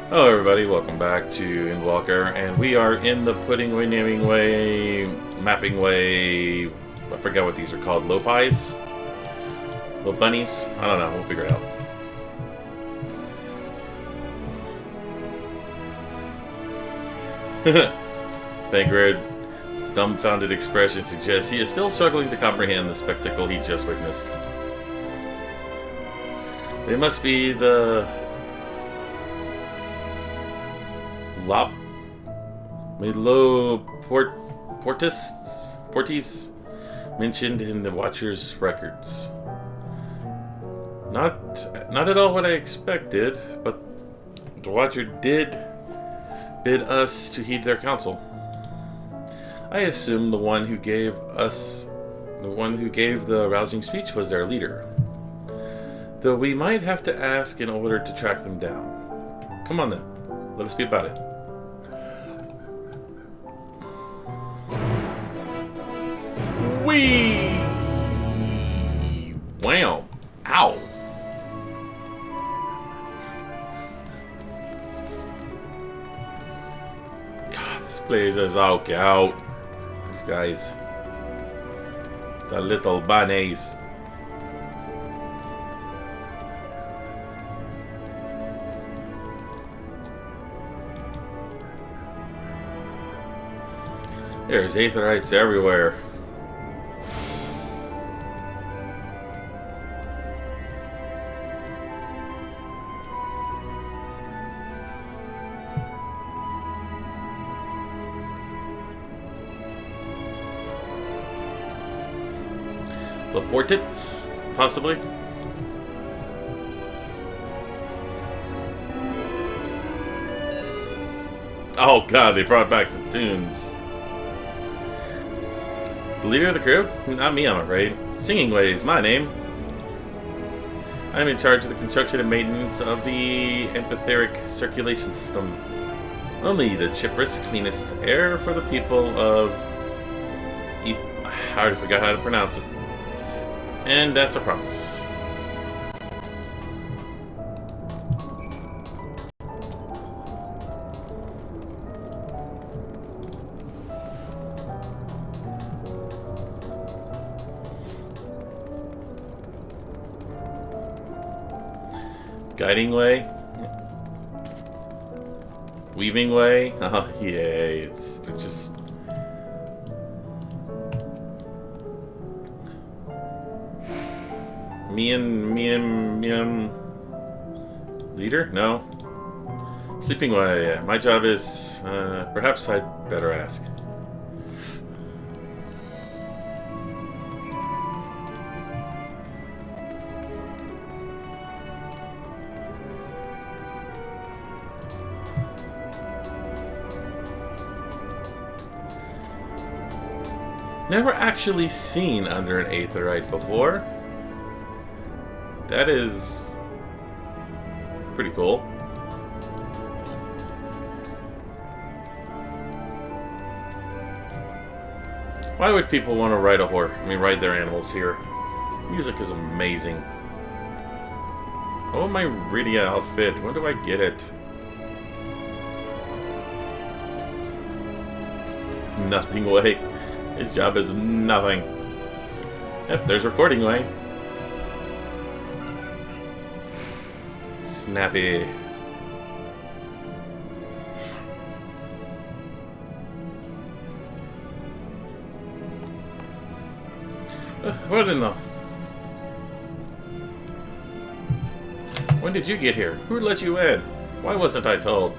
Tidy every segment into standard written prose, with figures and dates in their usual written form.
Hello everybody, welcome back to Endwalker, and we are in the putting way, naming way, mapping way, I forget what these are called, low pies? Low bunnies? I don't know, we'll figure it out. Thangred's dumbfounded expression suggests he is still struggling to comprehend the spectacle he just witnessed. They must be the Portis mentioned in the Watcher's records. Not at all what I expected, but the Watcher did bid us to heed their counsel. I assume the one who gave the rousing speech was their leader. Though we might have to ask in order to track them down. Come on then, let us be about it. Whee! Wham! Ow! God, this place is out. These guys. The little bunnies. There's aetherites everywhere. Laportits, possibly. Oh god, they brought back the tunes. The leader of the crew? Not me, I'm afraid. Singing Way is my name. I'm in charge of the construction and maintenance of the empatheric circulation system. Only the chipperest, cleanest air for the people of... I already forgot how to pronounce it. And that's a promise. Guiding way? Weaving way? Oh, yay. They're just... Leader? No. Sleeping way. My job is... perhaps I'd better ask. Never actually seen under an aetherite before. That is pretty cool. Why would people want to ride ride their animals here? Music is amazing. Oh, my Rydia outfit. When do I get it? Nothing way. His job is nothing. Yep, there's recording way. Snappy. What in the... When did you get here? Who let you in? Why wasn't I told?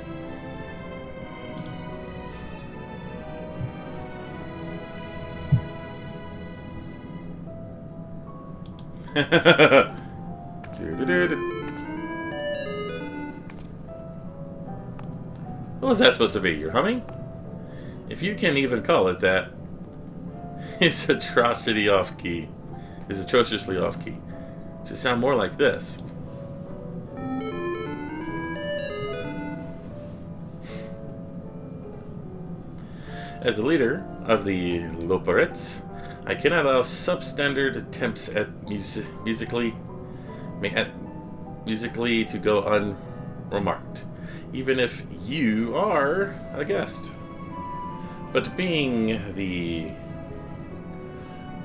What was that supposed to be? You're humming? If you can even call it that. It's atrociously off-key. It's atrociously off-key. Should sound more like this. As a leader of the Loporets, I cannot allow substandard attempts at musically to go unremarked. even if you are a guest. But being the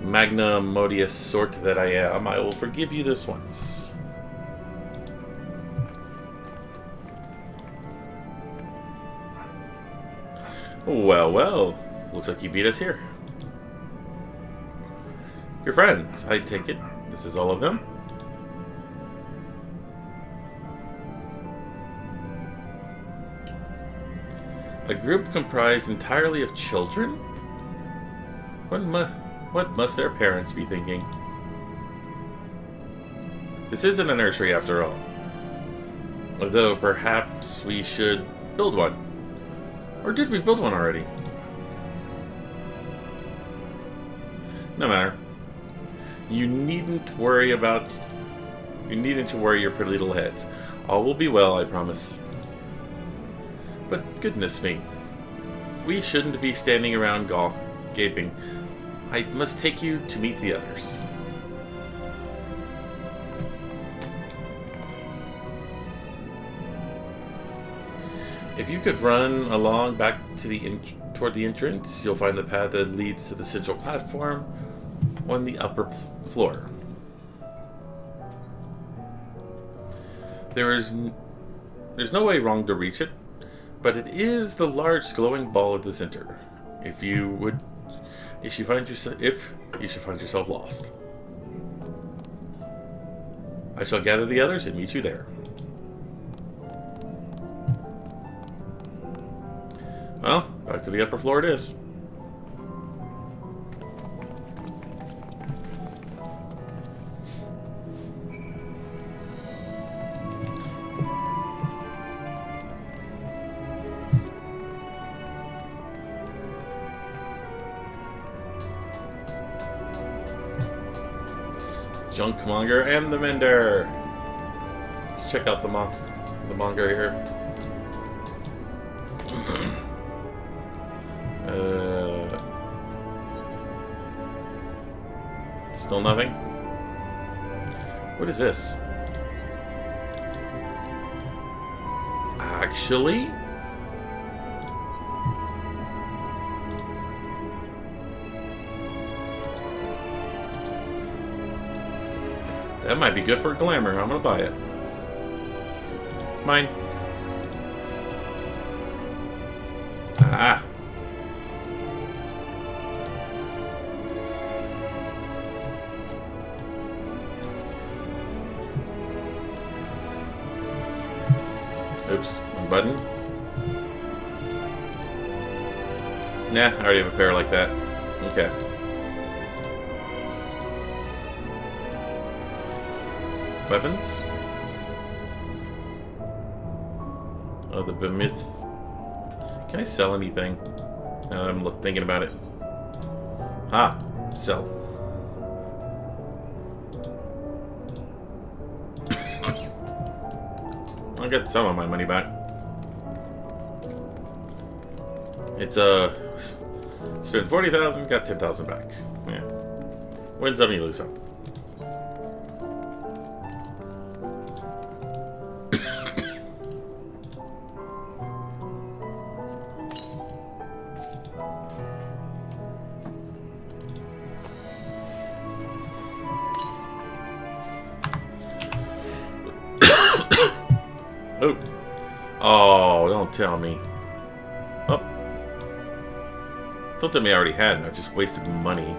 magnanimous sort that I am, I will forgive you this once. Well, well. Looks like you beat us here. Your friends, I take it. This is all of them? A group comprised entirely of children? What must their parents be thinking? This isn't a nursery after all. Though perhaps we should build one. Or did we build one already? No matter. You needn't worry your pretty little heads. All will be well, I promise. But goodness me. We shouldn't be standing around gaping. I must take you to meet the others. If you could run along back to toward the entrance, you'll find the path that leads to the central platform on the upper floor. There's no way wrong to reach it, but it is the large glowing ball at the center. If you should find yourself lost, I shall gather the others and meet you there. Well, back to the upper floor it is. Junkmonger and the Mender. Let's check out the monger here. Still nothing? What is this? Actually? That might be good for glamour. I'm gonna buy it. Mine. Ah. Oops, one button. Nah, I already have a pair like that. Okay. Weapons? Oh, the behemoth. Can I sell anything? Now that I'm thinking about it. Ah, sell. I'll get some of my money back. It's spent 40,000, got 10,000 back. Yeah. Win some, you lose some. Oh. Oh, don't tell me. Oh. Don't tell me I already had and I just wasted money.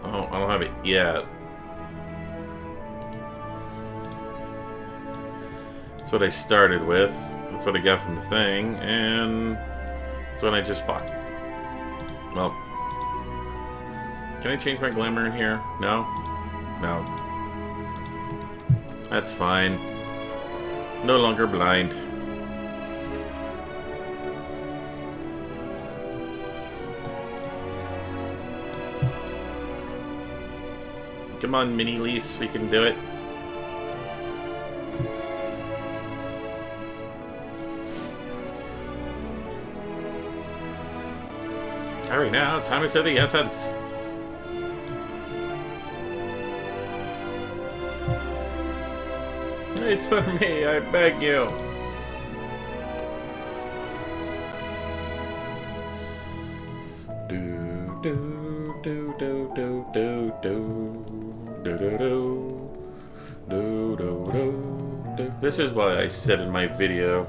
Oh, I don't have it yet. That's what I started with. That's what I got from the thing, and that's what I just bought. Well, can I change my glamour in here? No? No. That's fine. No longer blind. Come on, mini lease, we can do it. Hurry now, time is of the essence. It's for me, I beg you. Do do do do do do do do do do do do. This is why I said in my video,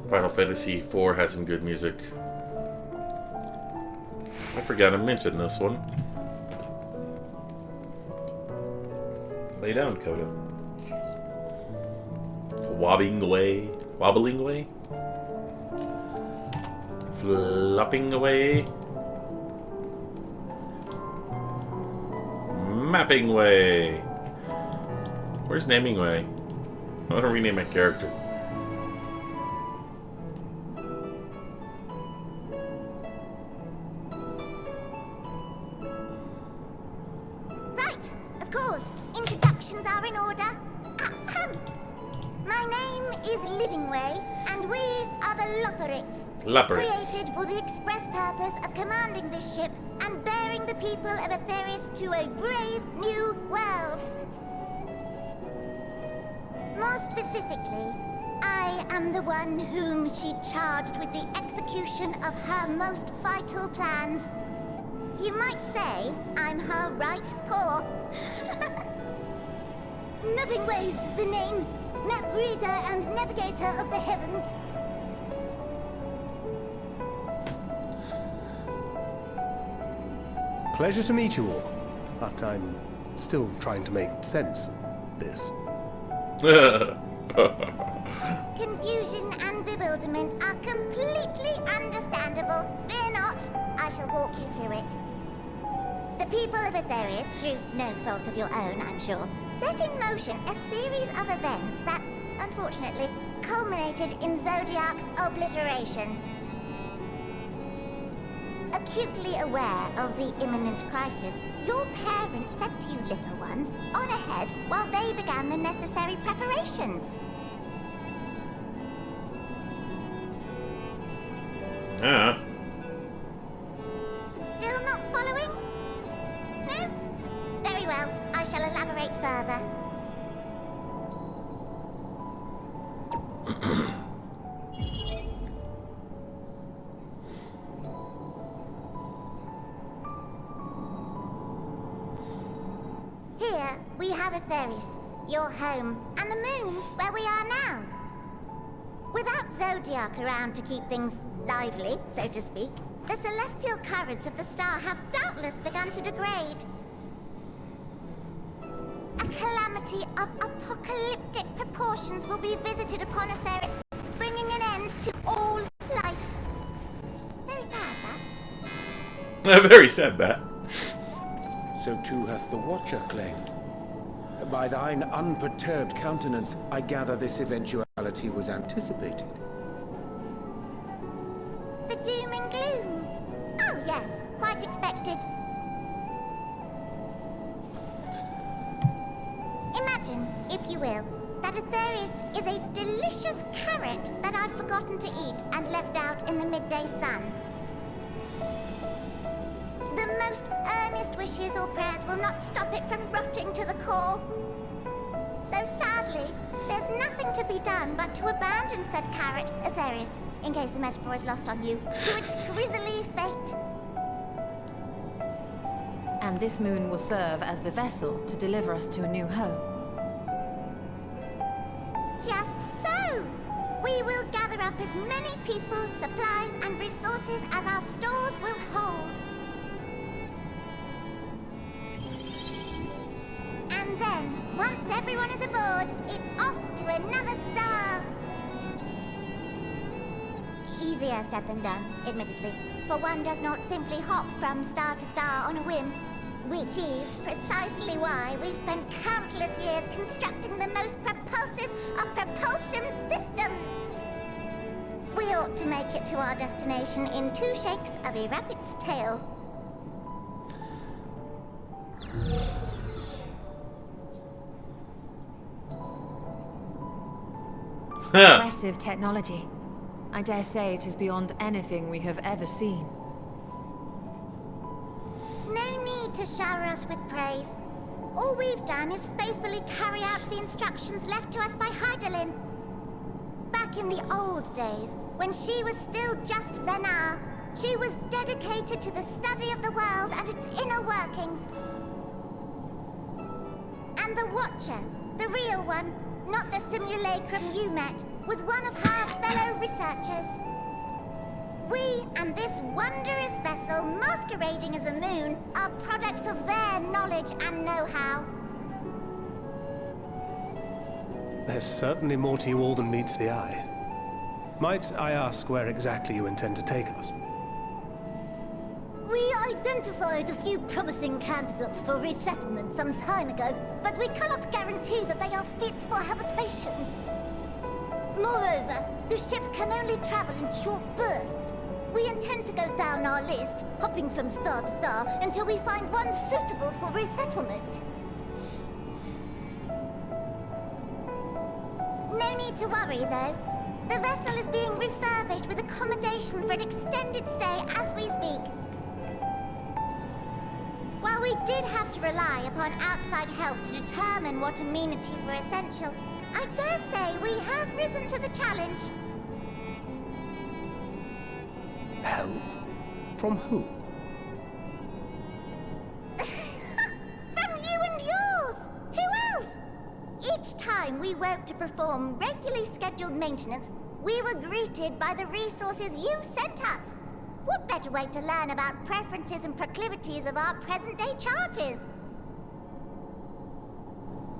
Final Fantasy IV has some good music. I forgot to mention this one. Lay down, Coda. Wobbling away. Wobbling away? Flopping away. Mapping way. Where's naming way? I want to rename my character. Right, of course. Introductions are in order. Ahem. My name is Livingway, and we are the Lopperates. Created for the express purpose of commanding this ship and bearing the people of Etheris to a brave new world. More specifically, I am the one whom she charged with the execution of her most vital plans. You might say I'm her right paw. Livingway's the name, map reader and navigator of the heavens. Pleasure to meet you all, but I'm still trying to make sense of this. Confusion and bewilderment are completely understandable. Fear not, I shall walk you through it. The people of Etheris, through no fault of your own, I'm sure, set in motion a series of events that, unfortunately, culminated in Zodiac's obliteration. Acutely aware of the imminent crisis, your parents sent you little ones on ahead while they began the necessary preparations. Still not following? No? Very well, I shall elaborate further. Here, we have Etheris, your home, and the moon, where we are now. Without Zodiac around to keep things lively, so to speak, the celestial currents of the star have doubtless begun to degrade. A calamity of apocalyptic proportions will be visited upon Etheris, bringing an end to all life. Very sad, that. Very sad, that. So too hath the Watcher claimed. By thine unperturbed countenance, I gather this eventuality was anticipated. The doom and gloom. Oh yes, quite expected. Imagine, if you will, that Etheris is a delicious carrot that I've forgotten to eat and left out in the midday sun. The most earnest wishes or prayers will not stop it from rotting to the core. So sadly, there's nothing to be done but to abandon said carrot, Etheris, in case the metaphor is lost on you, to its grisly fate. And this moon will serve as the vessel to deliver us to a new home. Just so! We will gather up as many people, supplies, and resources as our stores will hold. And then, once everyone is aboard, it's off to another star. Easier said than done, admittedly, for one does not simply hop from star to star on a whim, which is precisely why we've spent countless years constructing the most propulsive of propulsion systems. We ought to make it to our destination in 2 shakes of a rabbit's tail. Impressive technology. I dare say it is beyond anything we have ever seen. No need to shower us with praise. All we've done is faithfully carry out the instructions left to us by Heidelin. Back in the old days, when she was still just Venar, she was dedicated to the study of the world and its inner workings. And the Watcher, the real one, not the simulacrum you met, was one of her fellow researchers. We and this wondrous vessel masquerading as a moon are products of their knowledge and know-how. There's certainly more to you all than meets the eye. Might I ask where exactly you intend to take us? We identified a few promising candidates for resettlement some time ago, but we cannot guarantee that they are fit for habitation. Moreover, the ship can only travel in short bursts. We intend to go down our list, hopping from star to star, until we find one suitable for resettlement. No need to worry, though. The vessel is being refurbished with accommodation for an extended stay as we speak. While we did have to rely upon outside help to determine what amenities were essential, I dare say we have risen to the challenge. Help? From who? From you and yours! Who else? Each time we woke to perform regularly scheduled maintenance, we were greeted by the resources you sent us. What better way to learn about preferences and proclivities of our present-day charges?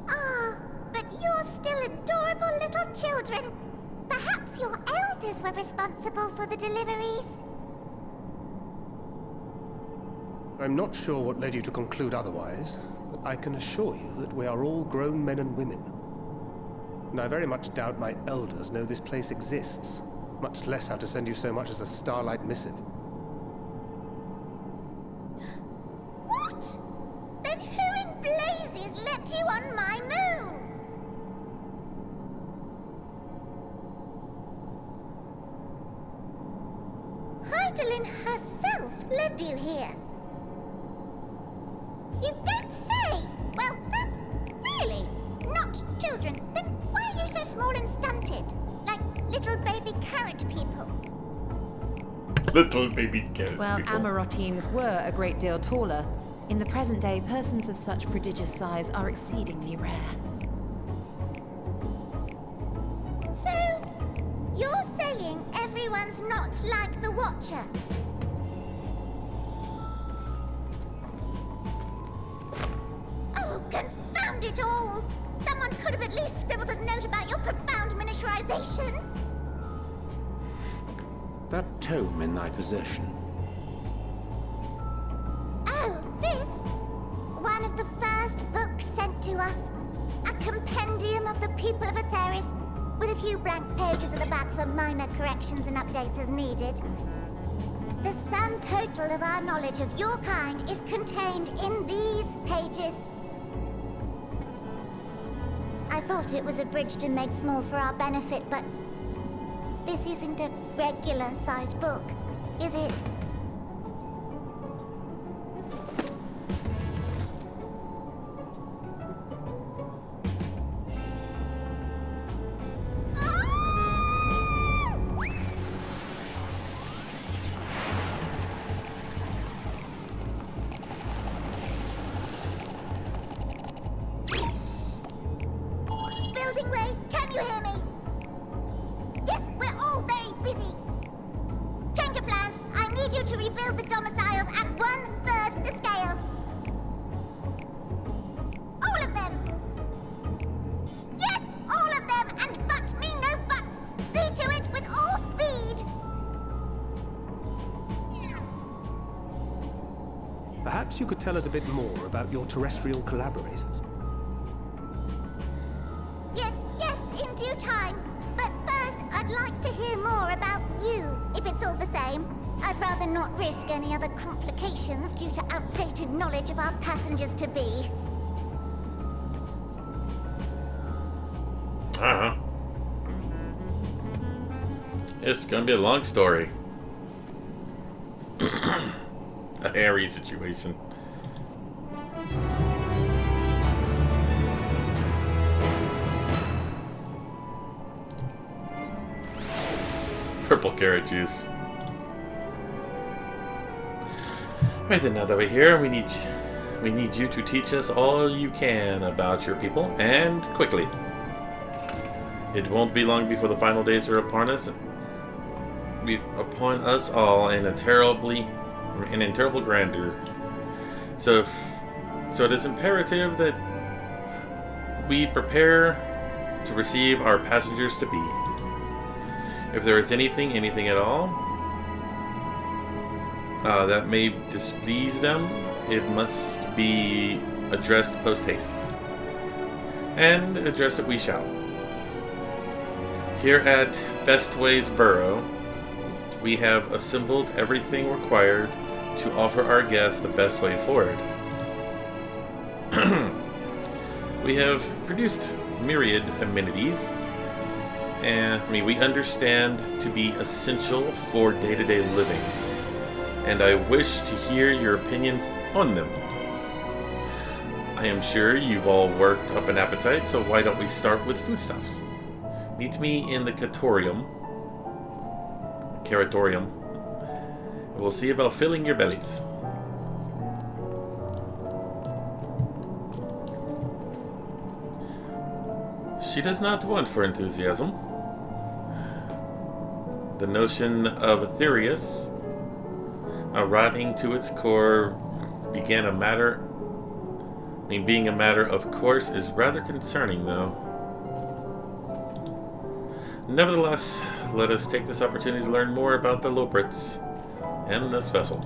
Ah, but you're still adorable little children. Perhaps your elders were responsible for the deliveries. I'm not sure what led you to conclude otherwise, but I can assure you that we are all grown men and women. And I very much doubt my elders know this place exists, much less how to send you so much as a starlight missive. What? Then who in blazes let you on my moon? Heidelin herself led you here. You don't say! Well, that's really not children. Then why are you so small and stunted? Like little baby carrot people. Little baby carrot Well, people. Amarotines were a great deal taller. In the present day, persons of such prodigious size are exceedingly rare. So, you're saying everyone's not like the Watcher? Oh, confound it all! Someone could have at least scribbled a note about your profound miniaturization. That tome in thy possession. Oh, this? One of the first books sent to us. A compendium of the people of Aetheris, with a few blank pages at the back for minor corrections and updates as needed. The sum total of our knowledge of your kind is contained in these pages. I thought it was abridged and made small for our benefit, but this isn't a regular-sized book, is it? Building Way, can you hear me? Yes, we're all very busy. Change of plans. I need you to rebuild the domiciles at 1/3 the scale. All of them. Yes, all of them, and but me no buts. See to it with all speed. Perhaps you could tell us a bit more about your terrestrial collaborators. Yes, in due time. But first, I'd like to hear more about you, if it's all the same. I'd rather not risk any other complications due to outdated knowledge of our passengers-to-be. Uh-huh. It's gonna be a long story. A hairy situation. purple carrot juice. Right then, now that we're here, we need you to teach us all you can about your people, and quickly. It won't be long before the final days are upon us all in terrible grandeur. So it is imperative that we prepare to receive our passengers to be. If there is anything at all that may displease them, it must be addressed post-haste. And address it we shall. Here at Bestways Burrow, we have assembled everything required to offer our guests the best way forward. We have produced myriad amenities, and we understand to be essential for day-to-day living, and I wish to hear your opinions on them. I am sure you've all worked up an appetite, so why don't we start with foodstuffs? Meet me in the Caratorium. And we'll see about filling your bellies. She does not want for enthusiasm. The notion of Aetherius rotting to its core being a matter of course is rather concerning, though. Nevertheless, let us take this opportunity to learn more about the Loprits and this vessel.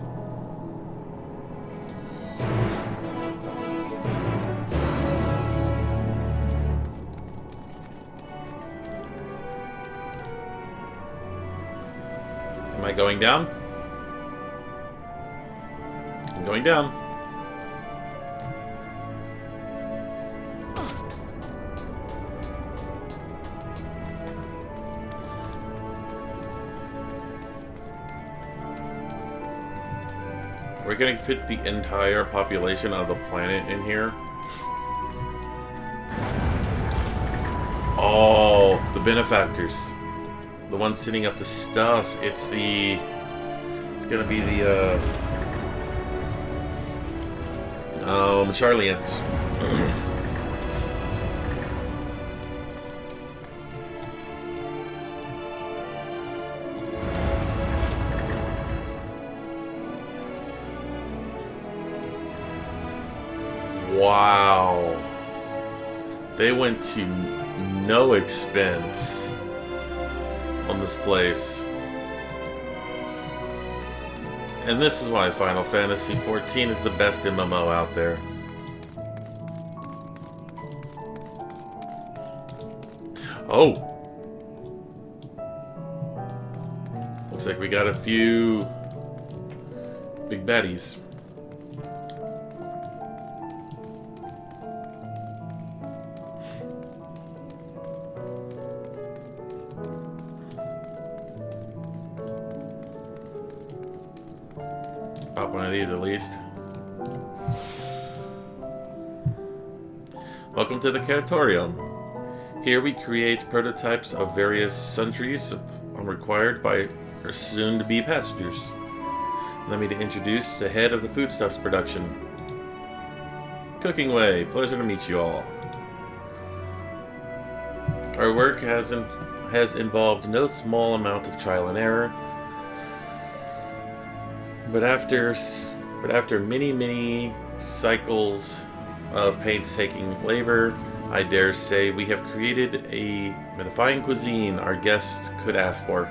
Am I going down? I'm going down. We're gonna fit the entire population of the planet in here. Oh, the benefactors. The ones sending up the stuff. It's gonna be the, Charlians. Wow. They went to no expense on this place. And this is why Final Fantasy XIV is the best MMO out there. Oh! Looks like we got a few big baddies. Pop one of these at least. Welcome to the Caratorium. Here we create prototypes of various sundries required by our soon-to-be passengers. Let me introduce the head of the foodstuffs production. Cooking Way, pleasure to meet you all. Our work has involved no small amount of trial and error. But after many cycles of painstaking labor, I dare say we have created a fine cuisine our guests could ask for.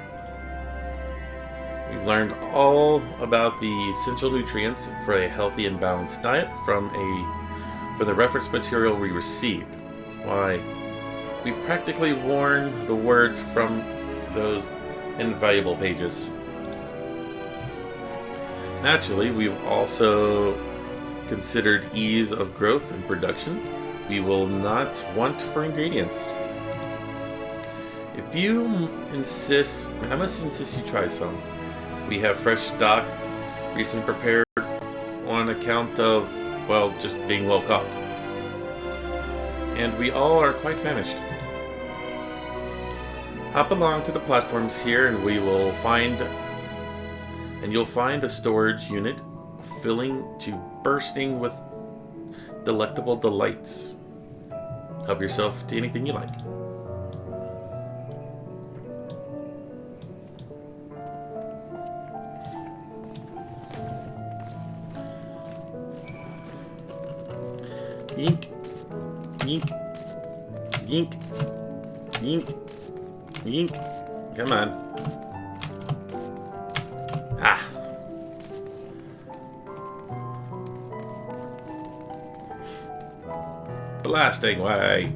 We've learned all about the essential nutrients for a healthy and balanced diet from the reference material we received. Why, we practically worn the words from those invaluable pages. Naturally, we've also considered ease of growth and production. We will not want for ingredients. If you insist, I must insist you try some. We have fresh stock, recently prepared on account of, well, just being woke up. And we all are quite famished. Hop along to the platforms here and you'll find a storage unit filling to bursting with delectable delights. Help yourself to anything you like. Yink, yink, yink, yink, yink. Come on. Ah. Blasting way.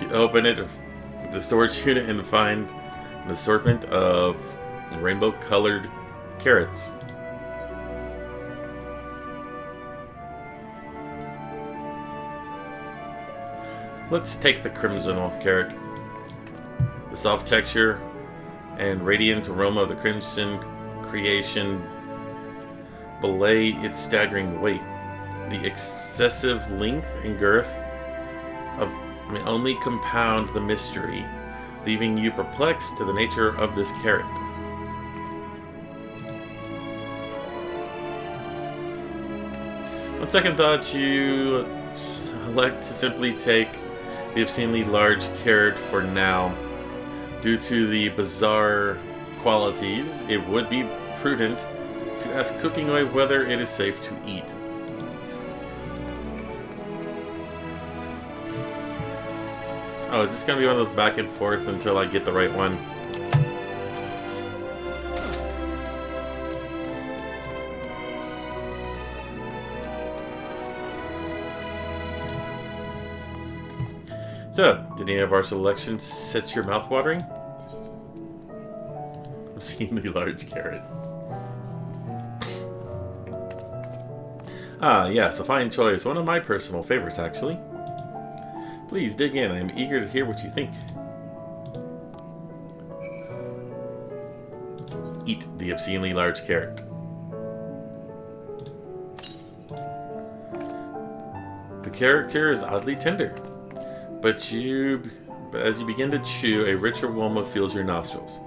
You open it, the storage unit, and find an assortment of rainbow-colored carrots. Let's take the crimson carrot. The soft texture and radiant aroma of the crimson creation belay its staggering weight. The excessive length and girth only compound the mystery, leaving you perplexed to the nature of this carrot. On second thought, you select to simply take the obscenely large carrot for now. Due to the bizarre qualities, it would be prudent to ask Cooking Away whether it is safe to eat. Oh, is this going to be one of those back and forth until I get the right one? So, did any of our selections set your mouth watering? Obscenely large carrot. Ah, yes, a fine choice. One of my personal favorites, actually. Please dig in. I am eager to hear what you think. Eat the obscenely large carrot. The character is oddly tender, but as you begin to chew, a richer aroma fills your nostrils.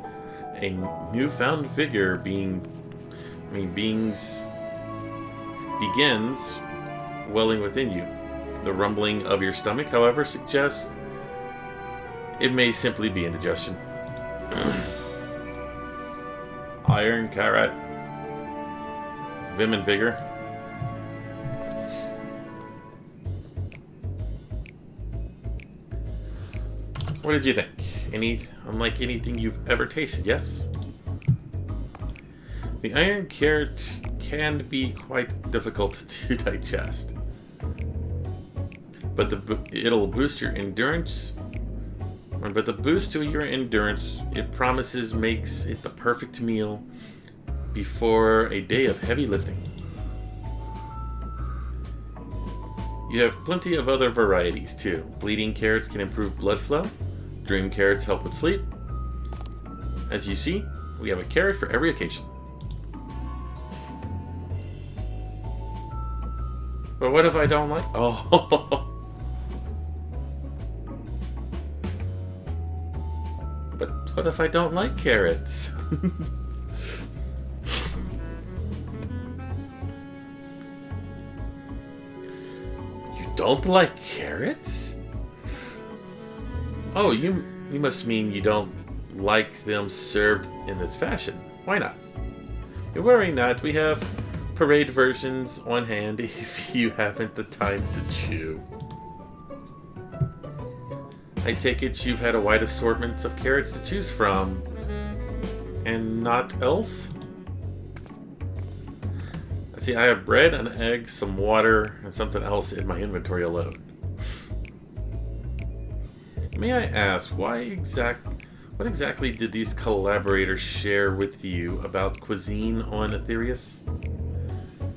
A newfound vigor begins welling within you. The rumbling of your stomach, however, suggests it may simply be indigestion. Iron, carrot, vim and vigor. What did you think? Unlike anything you've ever tasted, yes? The iron carrot can be quite difficult to digest, but it'll boost your endurance. But the boost to your endurance, it promises, makes it the perfect meal before a day of heavy lifting. You have plenty of other varieties too. Bleeding carrots can improve blood flow. Dream carrots help with sleep. As you see, we have a carrot for every occasion. But what if I don't like... Oh. But what if I don't like carrots? You don't like carrots? Oh, you must mean you don't like them served in this fashion. Why not? You're worrying not. We have parade versions on hand if you haven't the time to chew. I take it you've had a wide assortment of carrots to choose from, and not else? See, I have bread, an egg, some water, and something else in my inventory alone. May I ask, what exactly did these collaborators share with you about cuisine on Aetherius?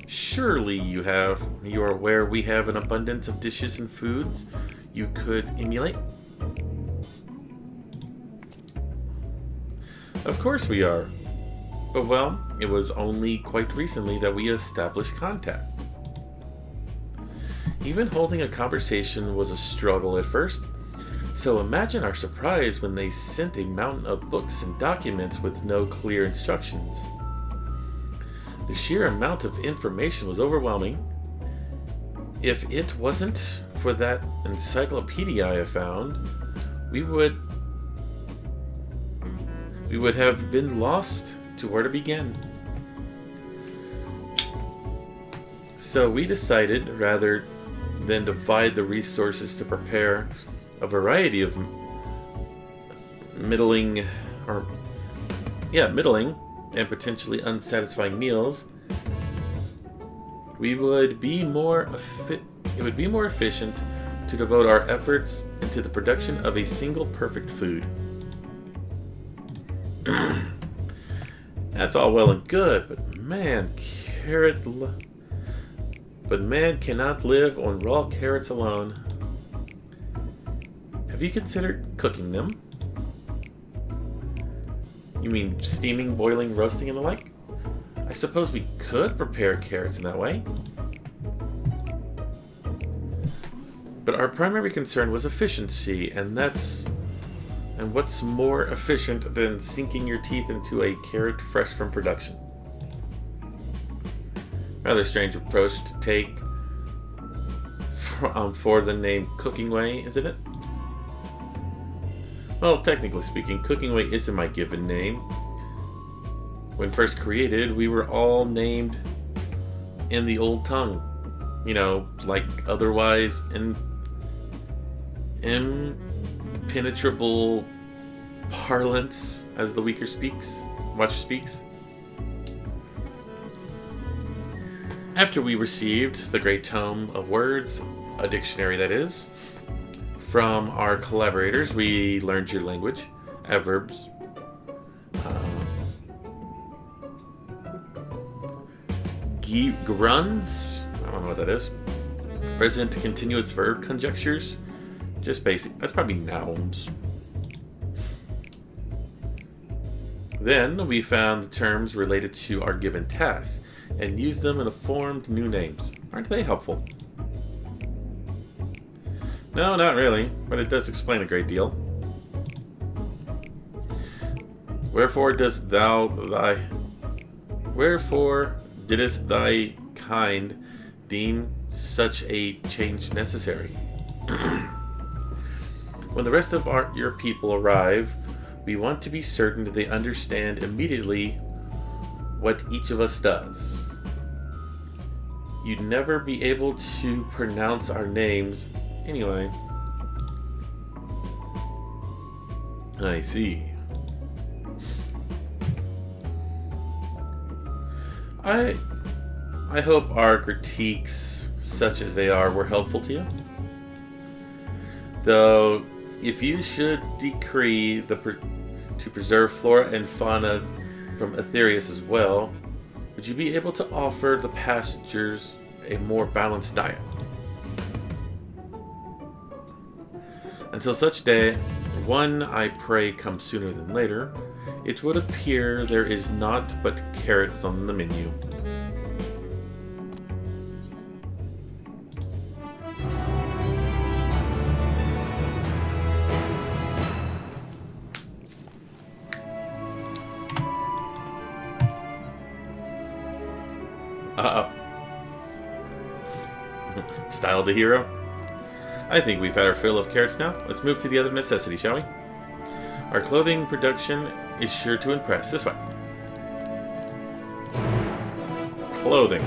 Surely you are aware we have an abundance of dishes and foods you could emulate? Of course we are. But well, it was only quite recently that we established contact. Even holding a conversation was a struggle at first. So imagine our surprise when they sent a mountain of books and documents with no clear instructions. The sheer amount of information was overwhelming. If it wasn't for that encyclopedia I found, we would have been lost to where to begin. So we decided, rather than divide the resources to prepare a variety of middling and potentially unsatisfying meals, it would be more efficient to devote our efforts into the production of a single perfect food. That's all well and good, but man cannot live on raw carrots alone. Have you considered cooking them? You mean steaming, boiling, roasting, and the like? I suppose we could prepare carrots in that way. But our primary concern was efficiency, and what's more efficient than sinking your teeth into a carrot fresh from production? Rather strange approach to take for the name Cooking Way, isn't it? Well, technically speaking, Cooking Way isn't my given name. When first created, we were all named in the old tongue. You know, like otherwise impenetrable parlance, as the watcher speaks. After we received the great tome of words, a dictionary that is, from our collaborators, we learned your language, adverbs, grunts, I don't know what that is, present continuous verb conjectures, just basic, that's probably nouns. Then we found the terms related to our given tasks and used them and formed new names. Aren't they helpful? No, not really, but it does explain a great deal. Wherefore didst thy kind deem such a change necessary? When the rest of your people arrive, we want to be certain that they understand immediately what each of us does. You'd never be able to pronounce our names anyway. I see. I hope our critiques, such as they are, were helpful to you. Though, if you should decree to preserve flora and fauna from Aetherius as well, would you be able to offer the passengers a more balanced diet? Until such day, one I pray comes sooner than later, it would appear there is naught but carrots on the menu. Style the hero. I think we've had our fill of carrots now. Let's move to the other necessity, shall we? Our clothing production is sure to impress. This way. Clothing.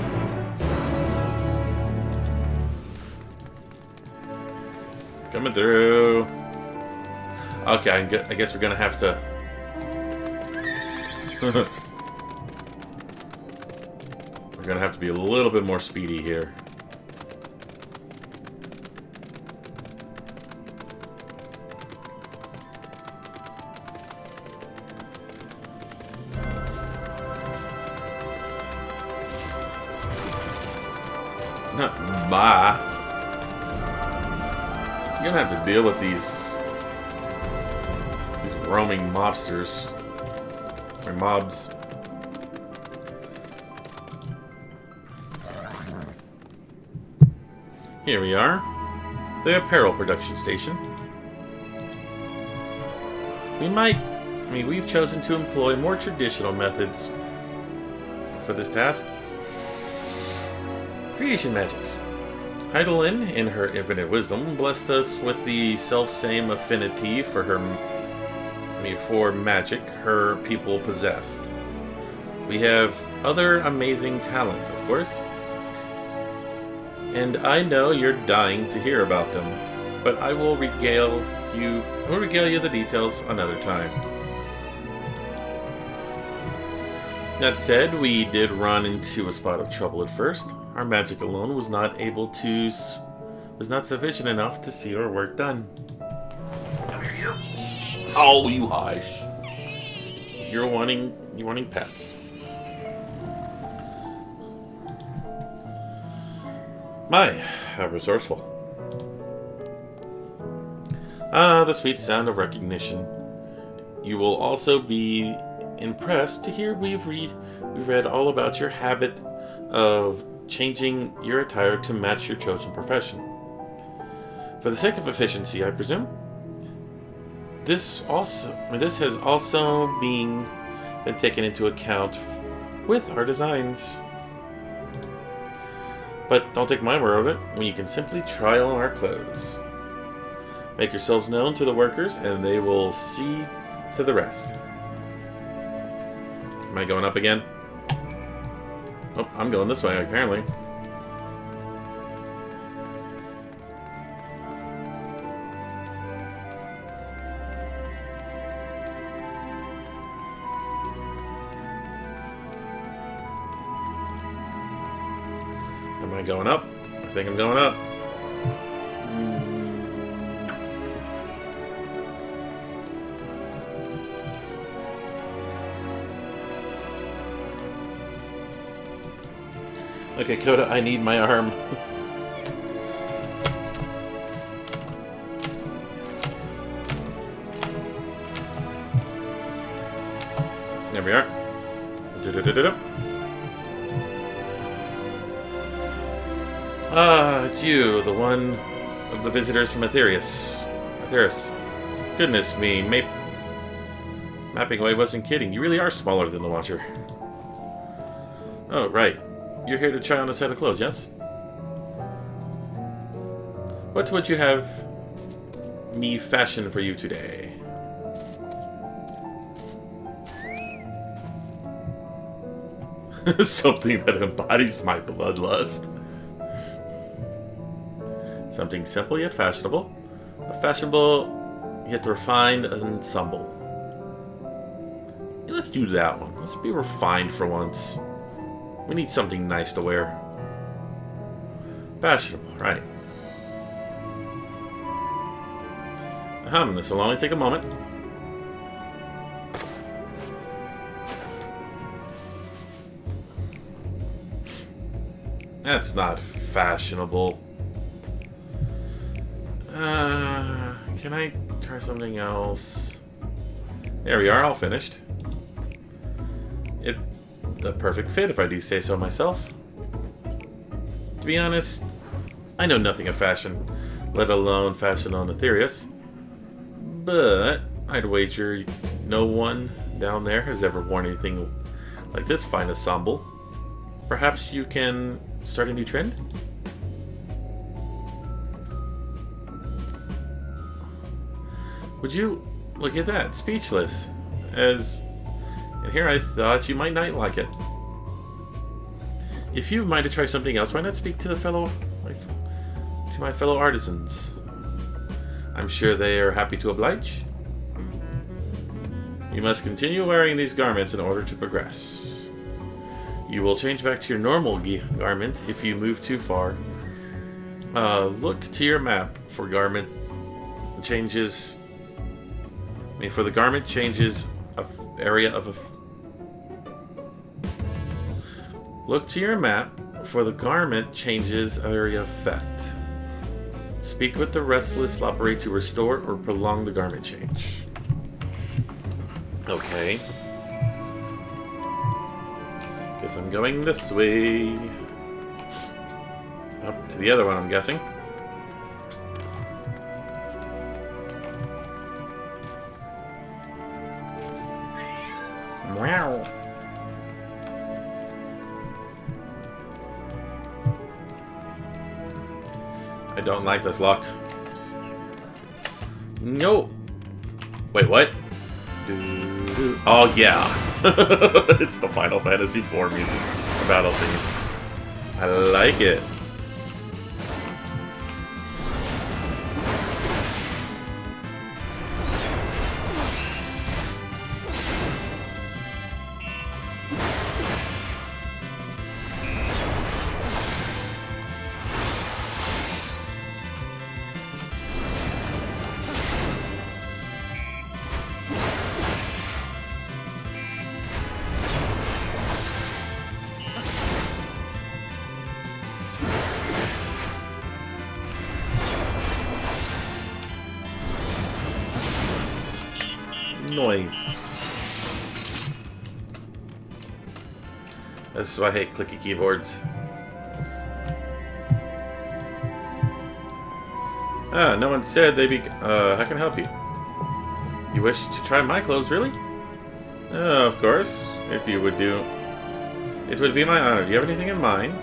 Coming through. Okay, I guess we're gonna have to... we're gonna have to be a little bit more speedy here. You're gonna have to deal with these roaming mobsters. Or mobs. Here we are. The apparel production station. we've chosen to employ more traditional methods for this task. Creation magics. Heidelin, in her infinite wisdom, blessed us with the self-same affinity for for magic her people possessed. We have other amazing talents, of course, and I know you're dying to hear about them, but I will regale you the details another time. That said, we did run into a spot of trouble at first. Our magic alone was not sufficient enough to see our work done. Come here, you. Oh, you hush. You're wanting pets. My, how resourceful. Ah, the sweet sound of recognition. You will also be impressed to hear we've read all about your habit of changing your attire to match your chosen profession. For the sake of efficiency, I presume. This has also been taken into account with our designs. But don't take my word on it, when you can simply try on our clothes. Make yourselves known to the workers, and they will see to the rest. Am I going up again? Oh, I'm going this way, apparently. Am I going up? I think I'm going up. Okay, Coda, I need my arm. There we are. Ah, it's you, the one of the visitors from Aetherius. Goodness me, Mapping Away wasn't kidding. You really are smaller than the Watcher. Oh, right. You're here to try on a set of clothes, yes? What would you have me fashion for you today? Something that embodies my bloodlust. Something simple yet fashionable. A fashionable yet refined ensemble. Yeah, let's do that one. Let's be refined for once. We need something nice to wear. Fashionable, right. This will only take a moment. That's not fashionable. Can I try something else? There we are, all finished. The perfect fit, if I do say so myself. To be honest, I know nothing of fashion, let alone fashion on Aetherius. But I'd wager no one down there has ever worn anything like this fine ensemble. Perhaps you can start a new trend? Would you look at that? Speechless. And here I thought you might not like it. If you might have tried something else, why not speak to my fellow artisans? I'm sure they are happy to oblige. You must continue wearing these garments in order to progress. You will change back to your normal garments if you move too far. Look to your map for garment changes. For the garment changes area of Look to your map for the garment changes area effect. Speak with the restless sloppery to restore or prolong the garment change. Okay. Guess I'm going this way. Up to the other one, I'm guessing. Wow. I don't like this lock. No. Wait, what? Oh yeah. It's the Final Fantasy IV music battle theme. I like it. Noise. This is why I hate clicky keyboards. Ah, no one said they be. I can help you. You wish to try my clothes, really? Of course. If you would do. It would be my honor. Do you have anything in mind?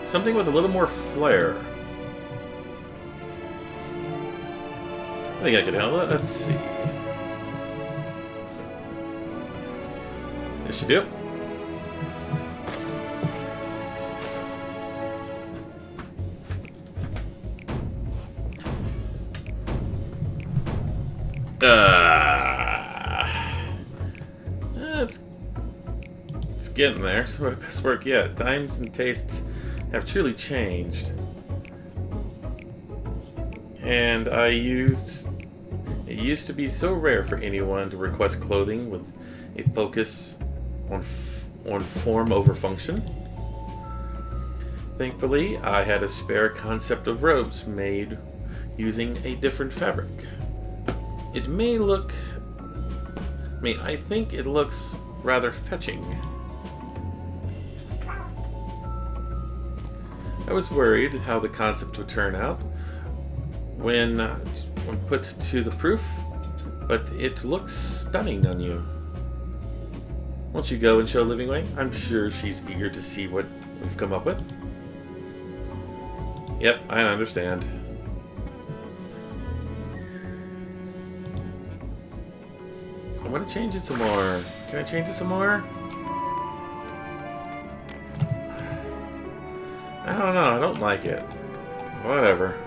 Something with a little more flair. I think I can handle it. Let's see. Yes, you do. It's getting there. Some of my best work yet. Times and tastes have truly changed. And it used to be so rare for anyone to request clothing with a focus on form over function. Thankfully, I had a spare concept of robes made using a different fabric. It may look... I think it looks rather fetching. I was worried how the concept would turn out when put to the proof, but it looks stunning on you. Won't you go and show Living Way? I'm sure she's eager to see what we've come up with. Yep, I understand. I want to change it some more. Can I change it some more? I don't know. I don't like it. Whatever.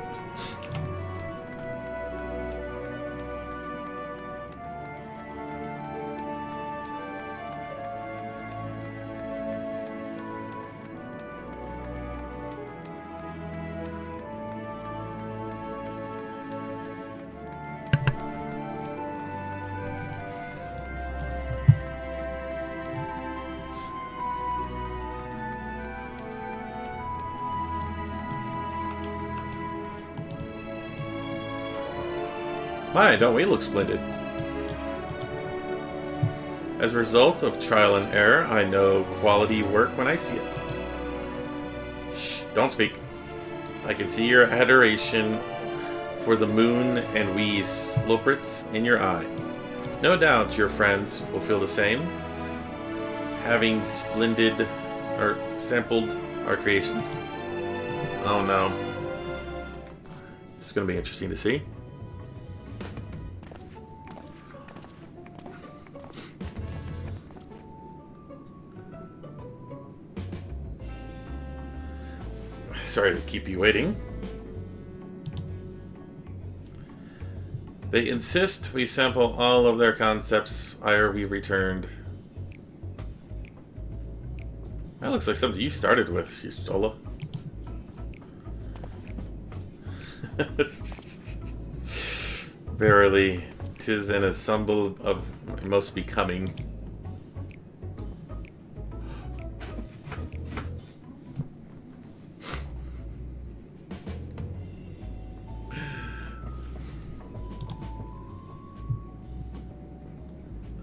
My, don't we look splendid? As a result of trial and error, I know quality work when I see it. Shh, don't speak. I can see your adoration for the moon and we Loprits in your eye. No doubt your friends will feel the same, having sampled our creations. Oh no. It's going to be interesting to see. Sorry to keep you waiting. They insist we sample all of their concepts, ere we returned. That looks like something you started with, Stola. Verily, 'tis an ensemble of most becoming.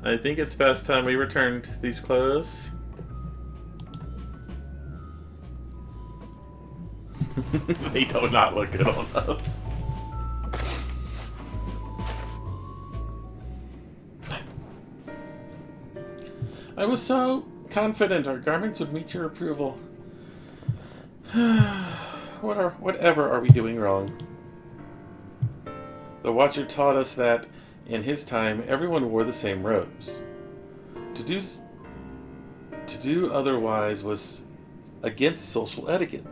I think it's past time we returned these clothes. They do not look good on us. I was so confident our garments would meet your approval. Whatever are we doing wrong? The Watcher taught us that, in his time, everyone wore the same robes. To do otherwise was against social etiquette.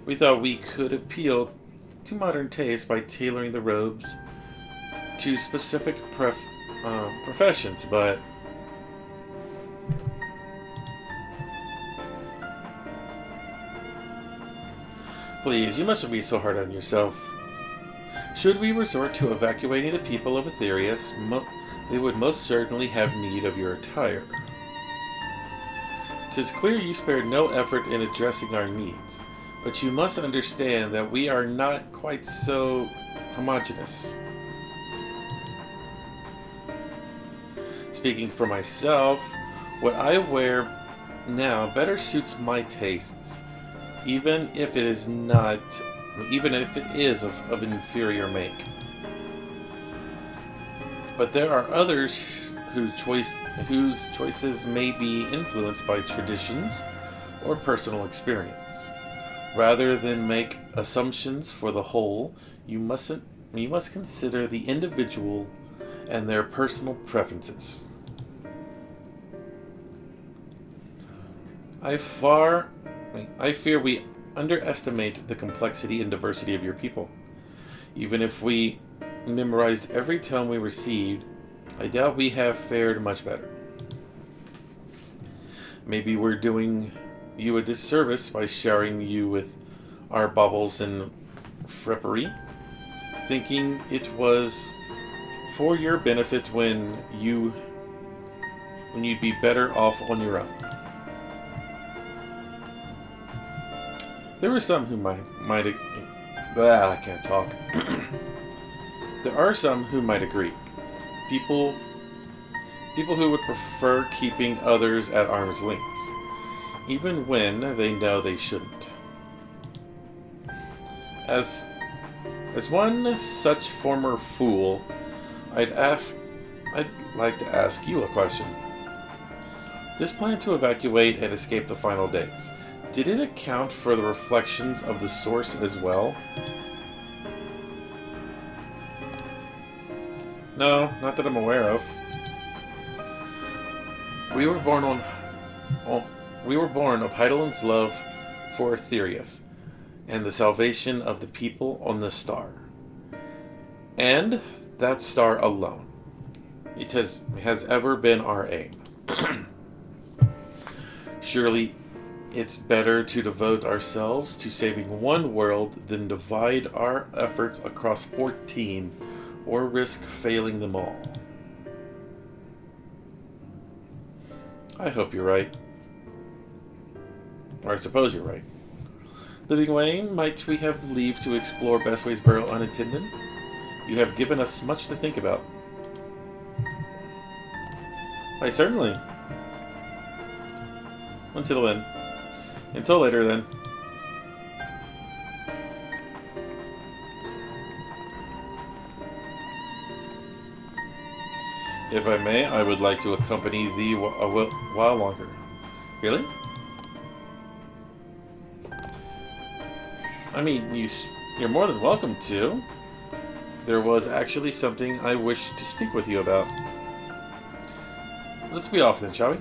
We thought we could appeal to modern taste by tailoring the robes to specific professions, but please, you mustn't be so hard on yourself. Should we resort to evacuating the people of Aetherius, they would most certainly have need of your attire. 'Tis clear you spared no effort in addressing our needs, but you must understand that we are not quite so homogeneous. Speaking for myself, what I wear now better suits my tastes, even if it is of inferior make. But there are others whose choices may be influenced by traditions or personal experience. Rather than make assumptions for the whole, you must consider the individual and their personal preferences. I fear we underestimate the complexity and diversity of your people. Even if we memorized every tome we received, I doubt we have fared much better. Maybe we're doing you a disservice by sharing you with our baubles and frippery, thinking it was for your benefit when you'd be better off on your own. There were some who might I can't talk. There are some who might agree. People who would prefer keeping others at arm's length, even when they know they shouldn't. As one such former fool, I'd like to ask you a question. This plan to evacuate and escape the final days, did it account for the reflections of the source as well? No, not that I'm aware of. We were born of Heidelin's love for Aetherius and the salvation of the people on the star. And that star alone. It has ever been our aim. Surely it's better to devote ourselves to saving one world than divide our efforts across 14 or risk failing them all. I hope you're right. Or I suppose you're right. Living Way, might we have leave to explore Bestway's Burrow unattended? You have given us much to think about. Why, certainly. Until then. Until later, then. If I may, I would like to accompany thee a while longer. Really? I mean, you're more than welcome to. There was actually something I wish to speak with you about. Let's be off then, shall we?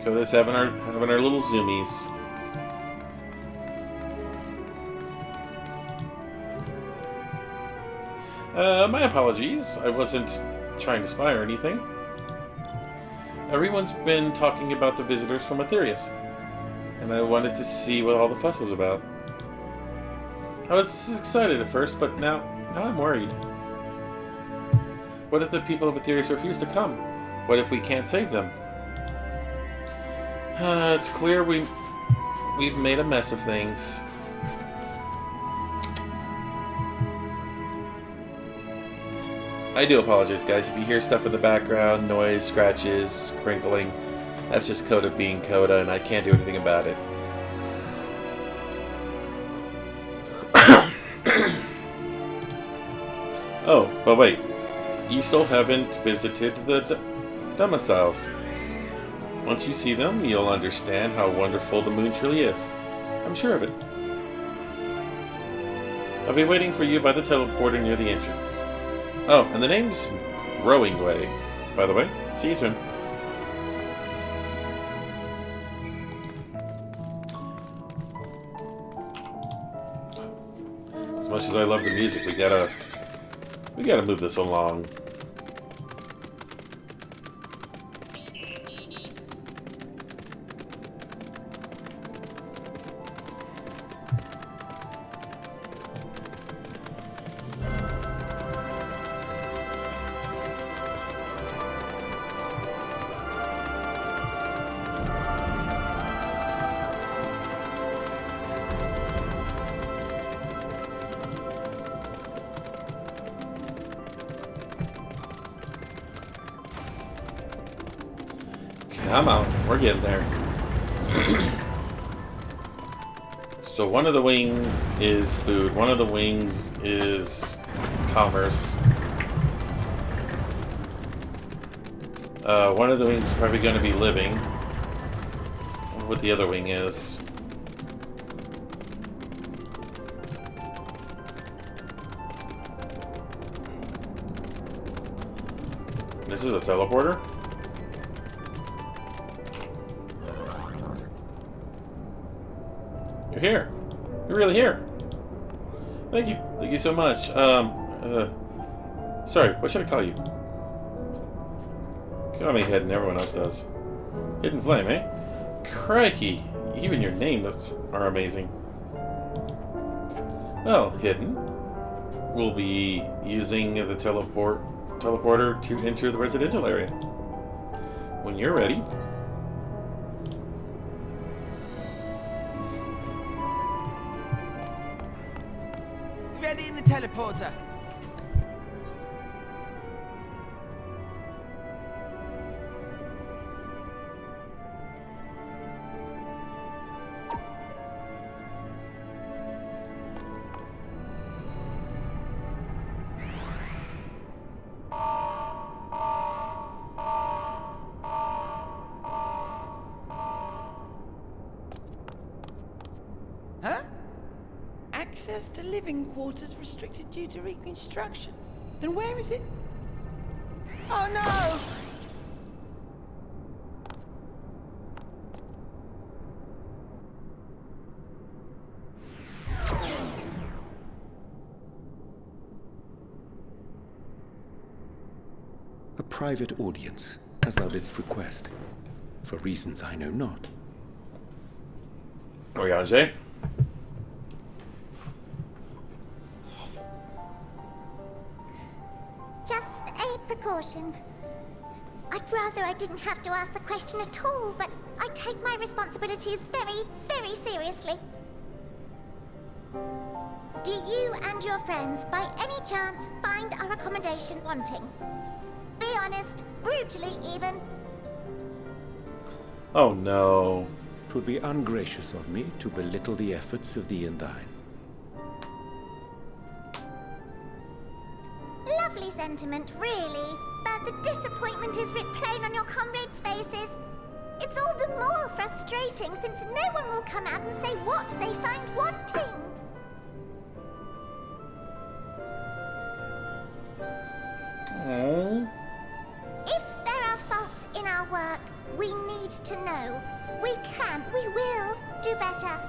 Coda's having our little zoomies. My apologies. I wasn't trying to spy or anything. Everyone's been talking about the visitors from Aetherius, and I wanted to see what all the fuss was about. I was excited at first, but now I'm worried. What if the people of Aetherius refuse to come? What if we can't save them? It's clear we've made a mess of things. I do apologize, guys, if you hear stuff in the background, noise, scratches, crinkling. That's just Coda being Coda, and I can't do anything about it. Oh, but wait. You still haven't visited the domiciles. Once you see them, you'll understand how wonderful the moon truly is. I'm sure of it. I'll be waiting for you by the teleporter near the entrance. Oh, and the name's Rowing Way, by the way. See you soon. As much as I love the music, we gotta move this along. Come on, we're getting there. So one of the wings is food, one of the wings is commerce. One of the wings is probably going to be living. I wonder what the other wing is. This is a teleporter? You're here. You're really here. Thank you. Thank you so much. Sorry, what should I call you? Call me Hidden, everyone else does. Hidden Flame, eh? Crikey. Even your names are amazing. Well, Hidden. We'll be using the teleporter to enter the residential area. When you're ready. Ready in the teleporter. Huh? Access to living quarters restricted due to reconstruction. Then where is it? Oh no! A private audience, as thou didst request, for reasons I know not. Oriange? Just a precaution. I'd rather I didn't have to ask the question at all, but I take my responsibilities very, very seriously. Do you and your friends, by any chance, find our accommodation wanting? Be honest, brutally even. Oh no. 'Twould be ungracious of me to belittle the efforts of thee and thine. Lovely sentiment, really. But the disappointment is writ plain on your comrades' faces. It's all the more frustrating since no one will come out and say what they find wanting. Oh. If there are faults in our work, we need to know. We can, we will do better.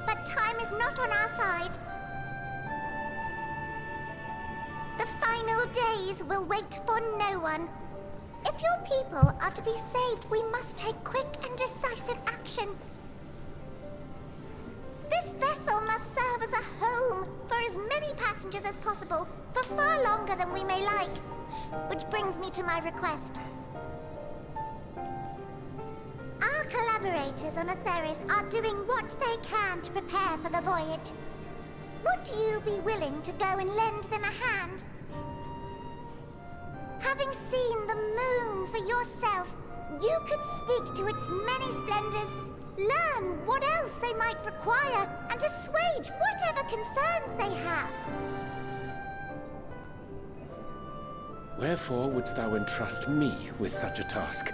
But time is not on our side. The final days will wait for no one. If your people are to be saved, we must take quick and decisive action. This vessel must serve as a home for as many passengers as possible, for far longer than we may like. Which brings me to my request. Our collaborators on Atheris are doing what they can to prepare for the voyage. Would you be willing to go and lend them a hand? Having seen the moon for yourself, you could speak to its many splendors, learn what else they might require, and assuage whatever concerns they have. Wherefore wouldst thou entrust me with such a task?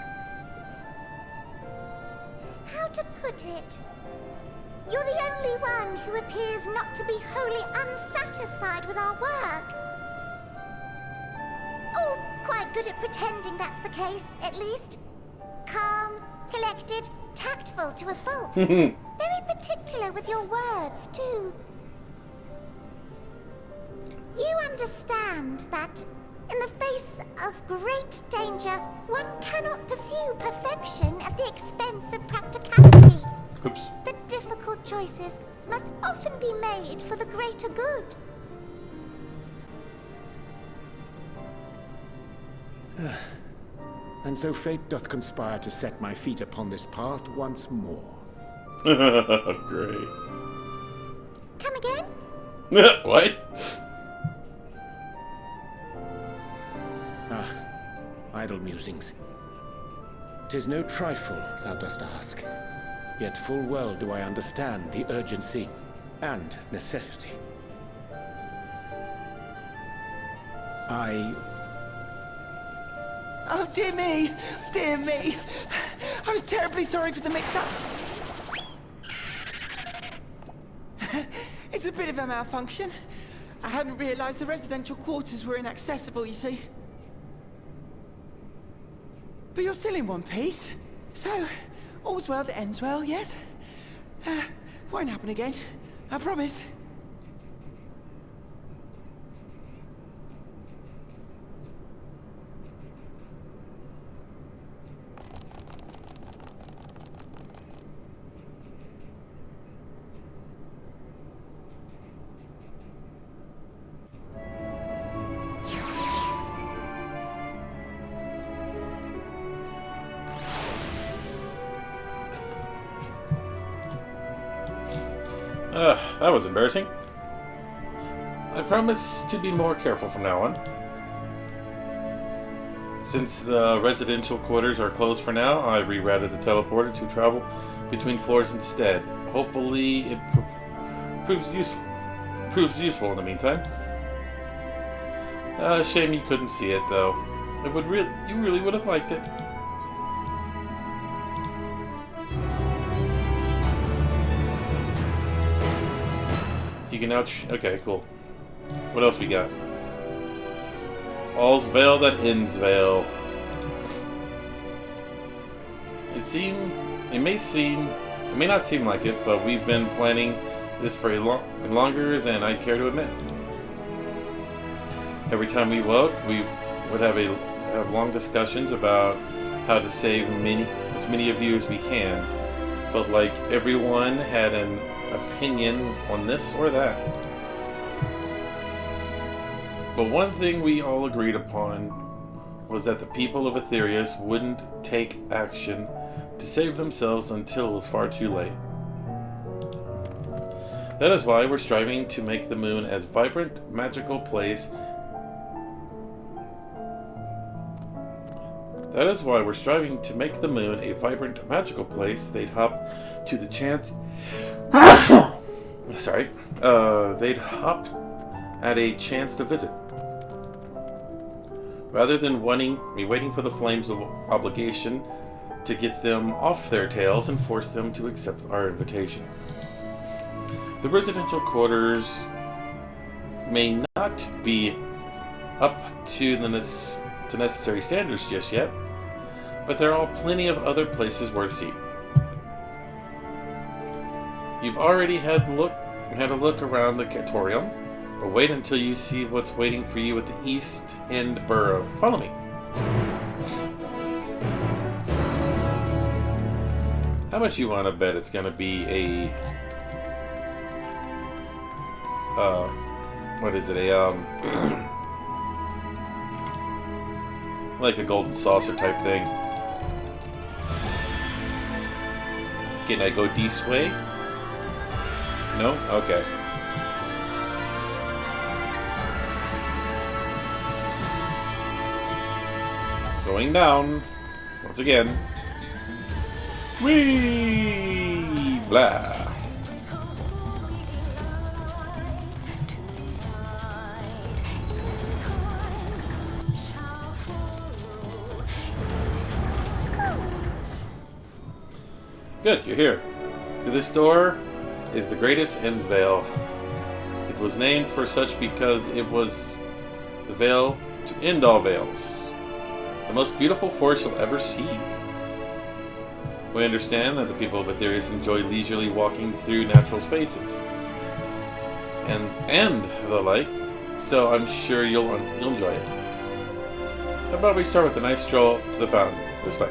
How to put it? You're the only one who appears not to be wholly unsatisfied with our work. Or quite good at pretending that's the case, at least. Calm, collected, tactful to a fault. Very particular with your words, too. You understand that, in the face of great danger, one cannot pursue perfection at the expense of practicality. Oops. The difficult choices must often be made for the greater good. And so fate doth conspire to set my feet upon this path once more. Great. Come again? What? Idle musings. 'Tis no trifle thou dost ask, yet full well do I understand the urgency and necessity. Oh, dear me! Dear me! I was terribly sorry for the mix-up. It's a bit of a malfunction. I hadn't realized the residential quarters were inaccessible, you see. But you're still in one piece. So, all's well that ends well, yes? Won't happen again. I promise. That was embarrassing. I promise to be more careful from now on. Since the residential quarters are closed for now, I've rerouted the teleporter to travel between floors instead. Hopefully it proves useful in the meantime. Shame you couldn't see it, though. You really would have liked it. You can now... okay, cool. What else we got? All's veil that ends veil. It may not seem like it, but we've been planning this for longer than I'd care to admit. Every time we woke, we would have long discussions about how to save as many of you as we can. Felt like everyone had an opinion on this or that. But one thing we all agreed upon was that the people of Aetherius wouldn't take action to save themselves until it was far too late. That is why we're striving to make the moon as vibrant, magical place. That is why we're striving to make the moon a vibrant, magical place they'd hop to the chance. Sorry. They'd hop at a chance to visit. Rather than waiting for the flames of obligation to get them off their tails and force them to accept our invitation. The residential quarters may not be up to the necessary standards just yet, but there are plenty of other places worth seeing. You've already had a look around the Pateron, but wait until you see what's waiting for you at the East End Borough. Follow me. How much you want to bet it's going to be a... what is it? Like a golden saucer type thing. Can I go this way? No? Okay. going down. Once again. Whee! Blah. Good, you're here. To this door is the greatest End's Veil. It was named for such because it was the veil to end all veils. The most beautiful forest you'll ever see. We understand that the people of Aetherius enjoy leisurely walking through natural spaces. And the like, so I'm sure you'll enjoy it. How about we start with a nice stroll to the fountain this way?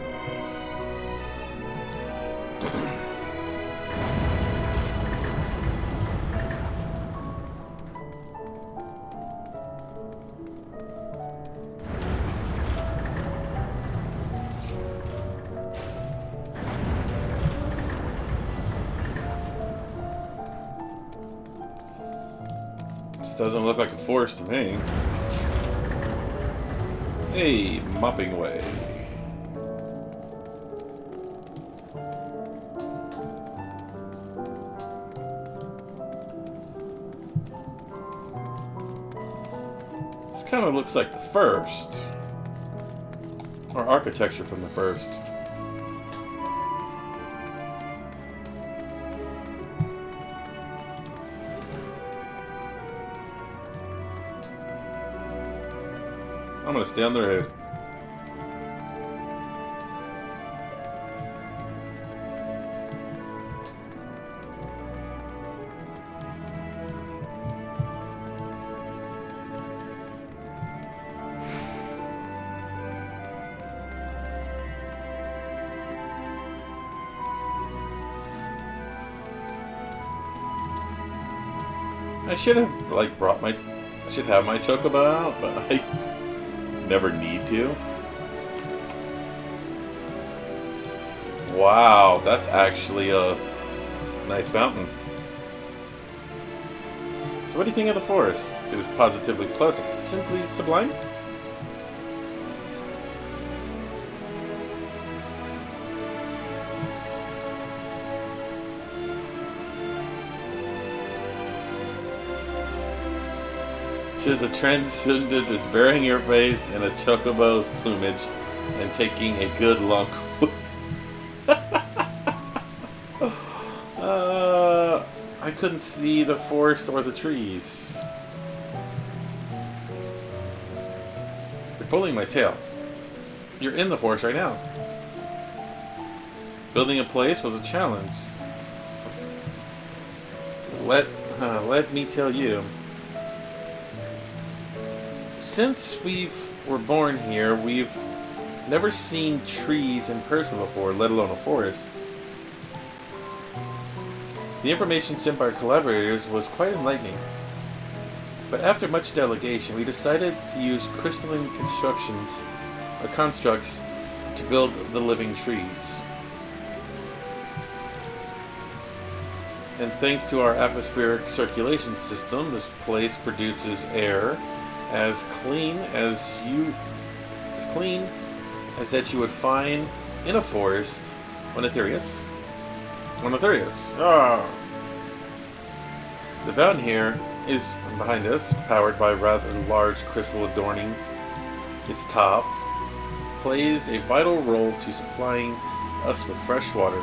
This doesn't look like a forest to me. Hey, mopping away. This kind of looks like the first. Or architecture from the first. I'm gonna stay on the road. I should have I should have my chocobo out, but I never need to. Wow, that's actually a nice fountain. So what do you think of the forest? It is positively pleasant. Simply sublime? Tis a transcendent is burying your face in a chocobo's plumage and taking a good long I couldn't see the forest or the trees. You're pulling my tail. You're in the forest right now. Building a place was a challenge. Let me tell you. Since were born here, we've never seen trees in person before, let alone a forest. The information sent by our collaborators was quite enlightening. But after much delegation, we decided to use crystalline constructs to build the living trees. And thanks to our atmospheric circulation system, this place produces air as clean as that you would find in a forest on Aetherius. The fountain here is behind us, powered by a rather large crystal adorning its top, plays a vital role to supplying us with fresh water.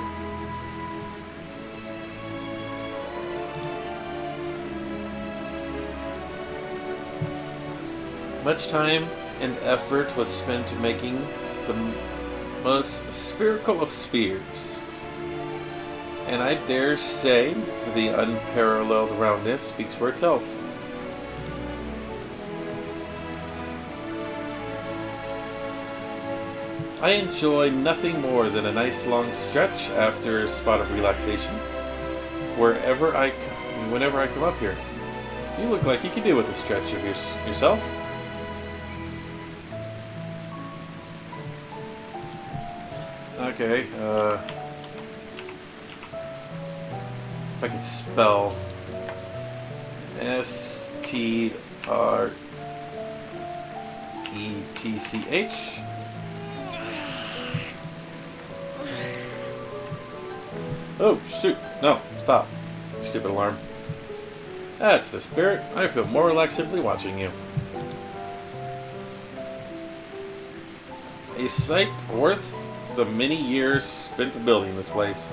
Much time and effort was spent making the most spherical of spheres. And I dare say the unparalleled roundness speaks for itself. I enjoy nothing more than a nice long stretch after a spot of relaxation. Whenever I come up here. You look like you could do with a stretch of yourself. Okay, if I can spell STREETCH. Oh, shoot. No, stop. Stupid alarm. That's the spirit. I feel more relaxed simply watching you. A sight worth the many years spent building this place.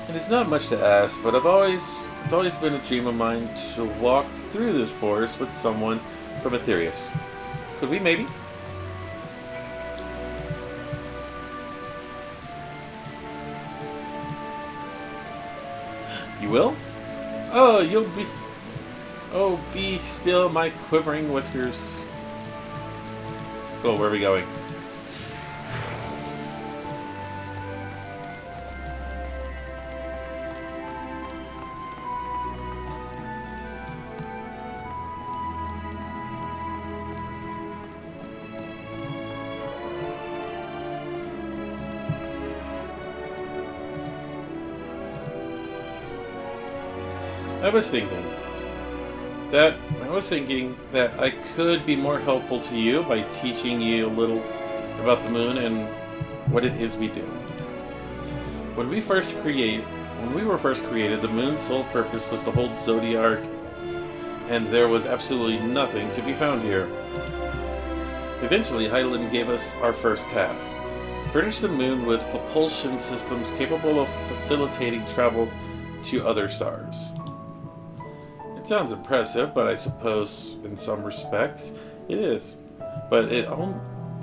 It is not much to ask, but it's always been a dream of mine to walk through this forest with someone from Aetherius. Could we maybe? You will? Oh, you'll be... Oh, be still, my quivering whiskers. Cool, where are we going? I was thinking that I could be more helpful to you by teaching you a little about the moon and what it is we do. When we were first created, the moon's sole purpose was to hold Zodiac, and there was absolutely nothing to be found here. Eventually, Hydaelyn gave us our first task: furnish the moon with propulsion systems capable of facilitating travel to other stars. It sounds impressive, but I suppose in some respects it is. But it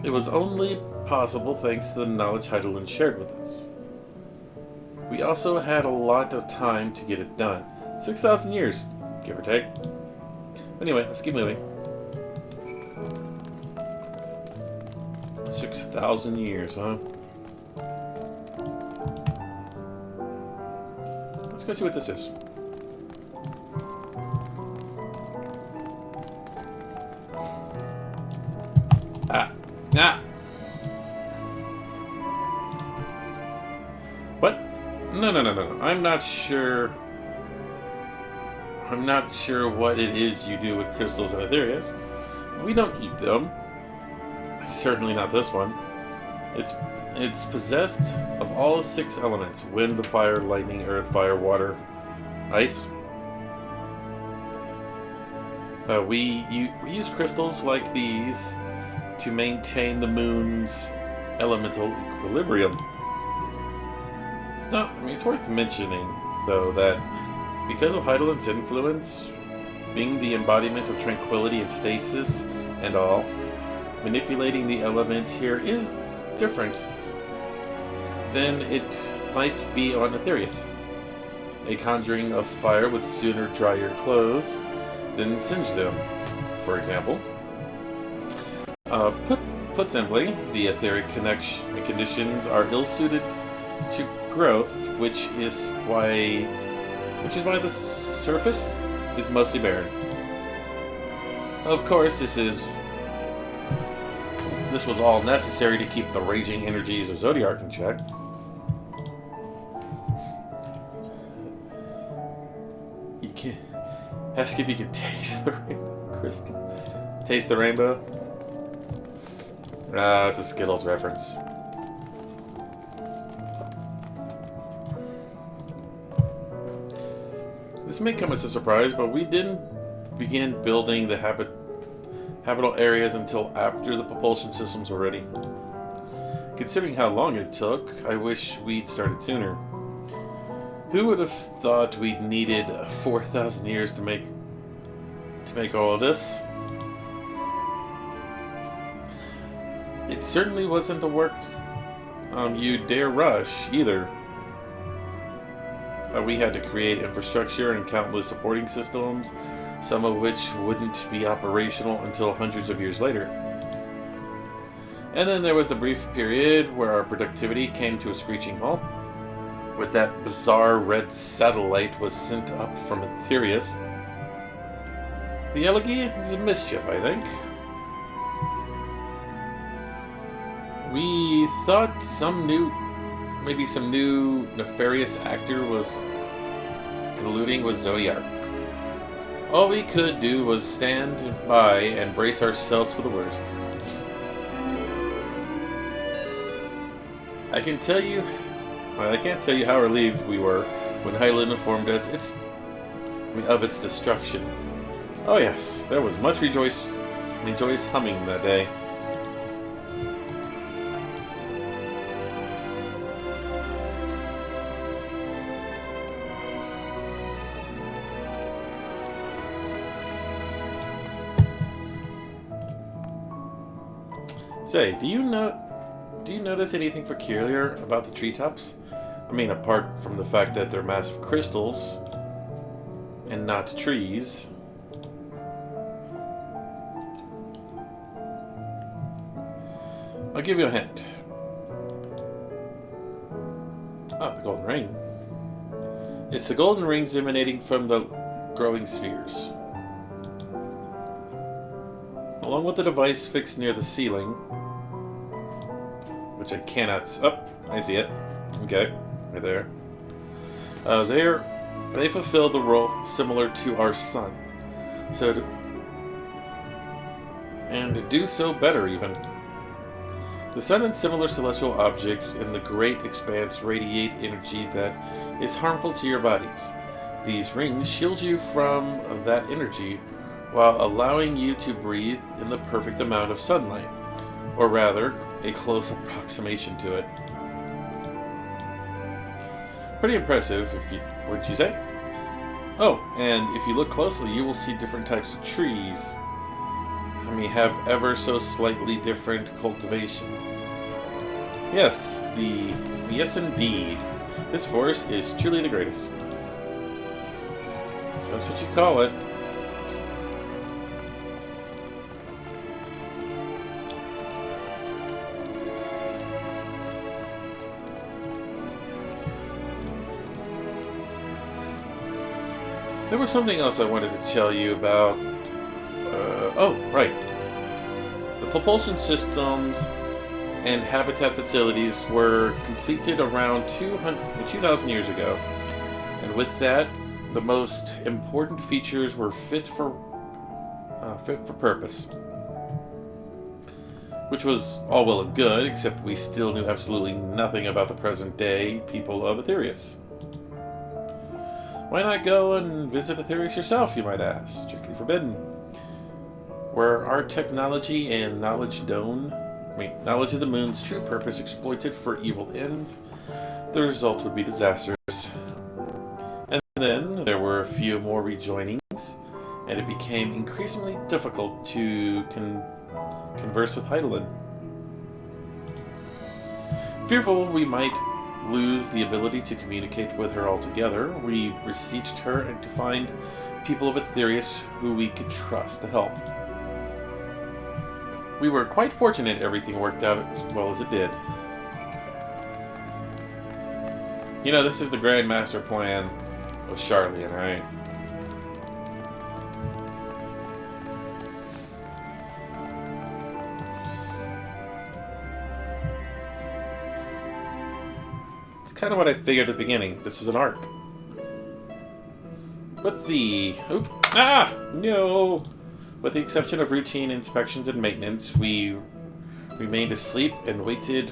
was only possible thanks to the knowledge Hydaelyn shared with us. We also had a lot of time to get it done. 6,000 years, give or take. Anyway, let's keep moving. 6,000 years, huh? Let's go see what this is. Ah! What? No. I'm not sure what it is you do with crystals and Aetherius. We don't eat them. Certainly not this one. It's possessed of all the 6 elements: wind, fire, lightning, earth, fire, water, ice. We use crystals like these to maintain the moon's elemental equilibrium. It's worth mentioning, though, that because of Hydaelyn's influence, being the embodiment of tranquility and stasis and all, manipulating the elements here is different than it might be on Aetherius. A conjuring of fire would sooner dry your clothes than singe them, for example. Put simply, the etheric conditions are ill-suited to growth, which is why the surface is mostly barren. Of course, this was all necessary to keep the raging energies of Zodiac in check. You can ask if you can taste the rainbow crystal. Taste the rainbow? It's a Skittles reference. This may come as a surprise, but we didn't begin building the habitable areas until after the propulsion systems were ready. Considering how long it took, I wish we'd started sooner. Who would have thought we'd needed 4,000 years to make all of this? It certainly wasn't the work you dare rush, either. We had to create infrastructure and countless supporting systems, some of which wouldn't be operational until hundreds of years later. And then there was the brief period where our productivity came to a screeching halt, when that bizarre red satellite was sent up from Aetherius. The elegy is a mischief, I think. We thought some new nefarious actor was colluding with Zodiac. All we could do was stand by and brace ourselves for the worst. I can tell you... Well, I can't tell you how relieved we were when Hyland informed us of its destruction. Oh yes, there was much joyous humming that day. Say, do you notice anything peculiar about the treetops? I mean, apart from the fact that they're massive crystals and not trees. I'll give you a hint. Ah, the golden ring. It's the golden rings emanating from the growing spheres. Along with the device fixed near the ceiling, which I cannot... Oh, I see it. Okay, right there. They fulfill the role similar to our sun. And do so better, even. The sun and similar celestial objects in the great expanse radiate energy that is harmful to your bodies. These rings shield you from that energy while allowing you to breathe in the perfect amount of sunlight, or rather, a close approximation to it. Pretty impressive, wouldn't you say? Oh, and if you look closely, you will see different types of trees. I mean, have ever so slightly different cultivation. Yes, yes indeed. This forest is truly the greatest. That's what you call it. There was something else I wanted to tell you about. Oh, right. The propulsion systems and habitat facilities were completed around 2,000 years ago. And with that, the most important features were fit for purpose. Which was all well and good, except we still knew absolutely nothing about the present-day people of Aetherius. Why not go and visit Aetherius yourself, you might ask? Strictly forbidden. Were our technology and knowledge of the moon's true purpose exploited for evil ends, the result would be disastrous. And then there were a few more rejoinings, and it became increasingly difficult to converse with Hydaelyn. Fearful we might lose the ability to communicate with her altogether, we beseeched her and to find people of Aetherius who we could trust to help. We were quite fortunate everything worked out as well as it did. You know, this is the grand master plan of Charlian, right? It's kind of what I figured at the beginning. This is an arc. But no! With the exception of routine inspections and maintenance, we remained asleep and waited.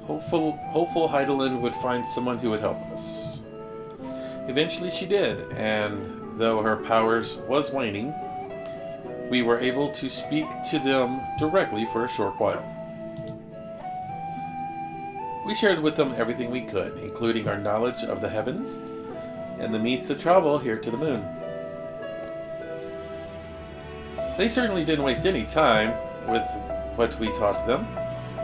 Hopeful Hydaelyn would find someone who would help us. Eventually she did, and though her powers was waning, we were able to speak to them directly for a short while. We shared with them everything we could, including our knowledge of the heavens and the means to travel here to the moon. They certainly didn't waste any time with what we taught them.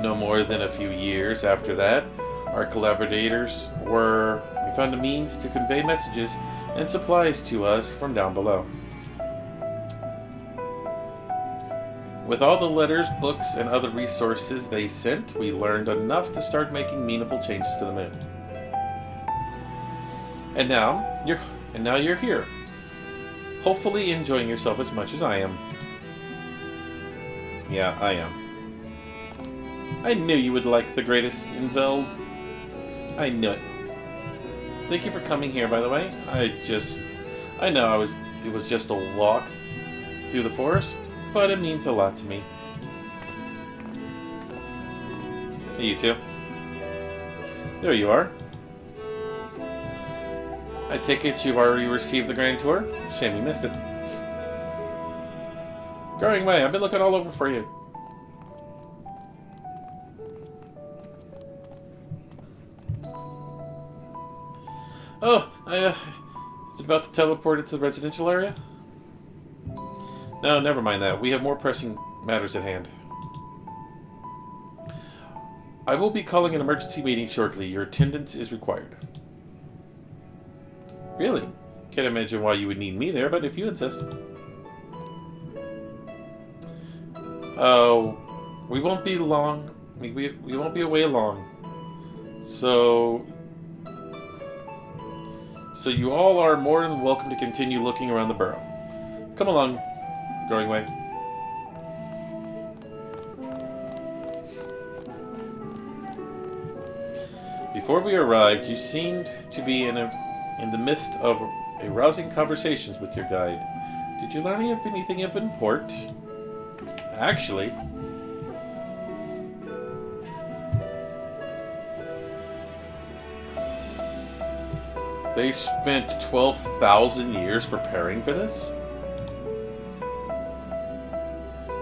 No more than a few years after that, our collaborators we found a means to convey messages and supplies to us from down below. With all the letters, books, and other resources they sent, we learned enough to start making meaningful changes to the moon. And now you're here, hopefully enjoying yourself as much as I am. Yeah, I am. I knew you would like the greatest in Veld. I knew it. Thank you for coming here, by the way. It was just a walk through the forest, but it means a lot to me. Hey, you two. There you are. I take it you've already received the Grand Tour? Shame you missed it. Going away. I've been looking all over for you. Oh, is it about to teleport into the residential area? No, never mind that. We have more pressing matters at hand. I will be calling an emergency meeting shortly. Your attendance is required. Really? Can't imagine why you would need me there, but if you insist. Oh, we won't be long. We won't be away long. So you all are more than welcome to continue looking around the burrow. Come along, going away. Before we arrived, you seemed to be in the midst of a rousing conversations with your guide. Did you learn anything of import? Actually, they spent 12,000 years preparing for this?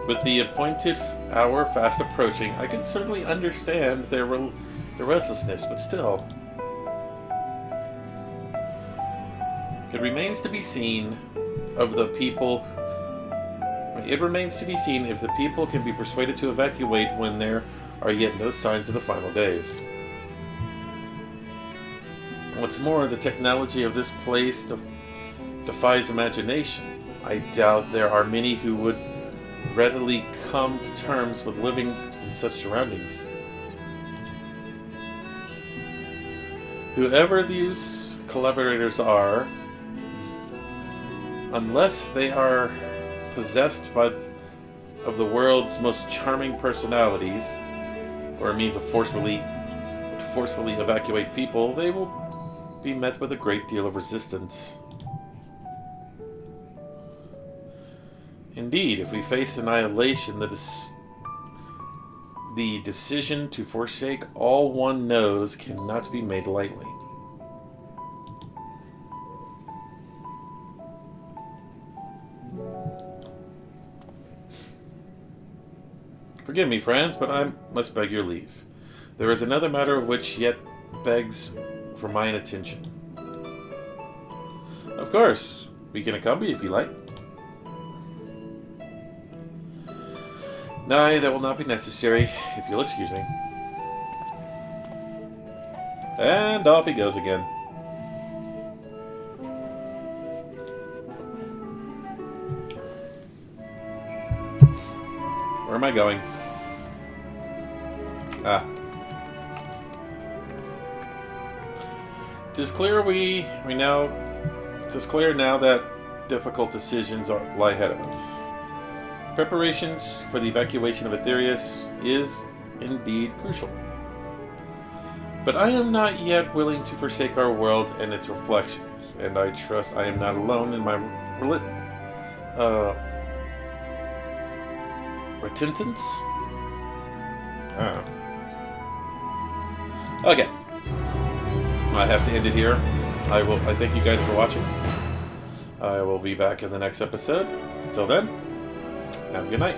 With the appointed hour fast approaching, I can certainly understand their restlessness, but still. It remains to be seen if the people can be persuaded to evacuate when there are yet no signs of the final days. What's more, the technology of this place defies imagination. I doubt there are many who would readily come to terms with living in such surroundings. Whoever these collaborators are, unless they are possessed of the world's most charming personalities, or a means of forcefully evacuate people, they will be met with a great deal of resistance. Indeed, if we face annihilation, the decision to forsake all one knows cannot be made lightly. Forgive me, friends, but I must beg your leave. There is another matter of which yet begs for mine attention. Of course, we can accompany if you like. No, that will not be necessary, if you'll excuse me. And off he goes again. Where am I going? Ah. Tis clear now that difficult decisions lie ahead of us. Preparations for the evacuation of Aetherius is indeed crucial. But I am not yet willing to forsake our world and its reflections, and I trust I am not alone in my repentance? Okay. I have to end it here. I thank you guys for watching. I will be back in the next episode. Until then, have a good night.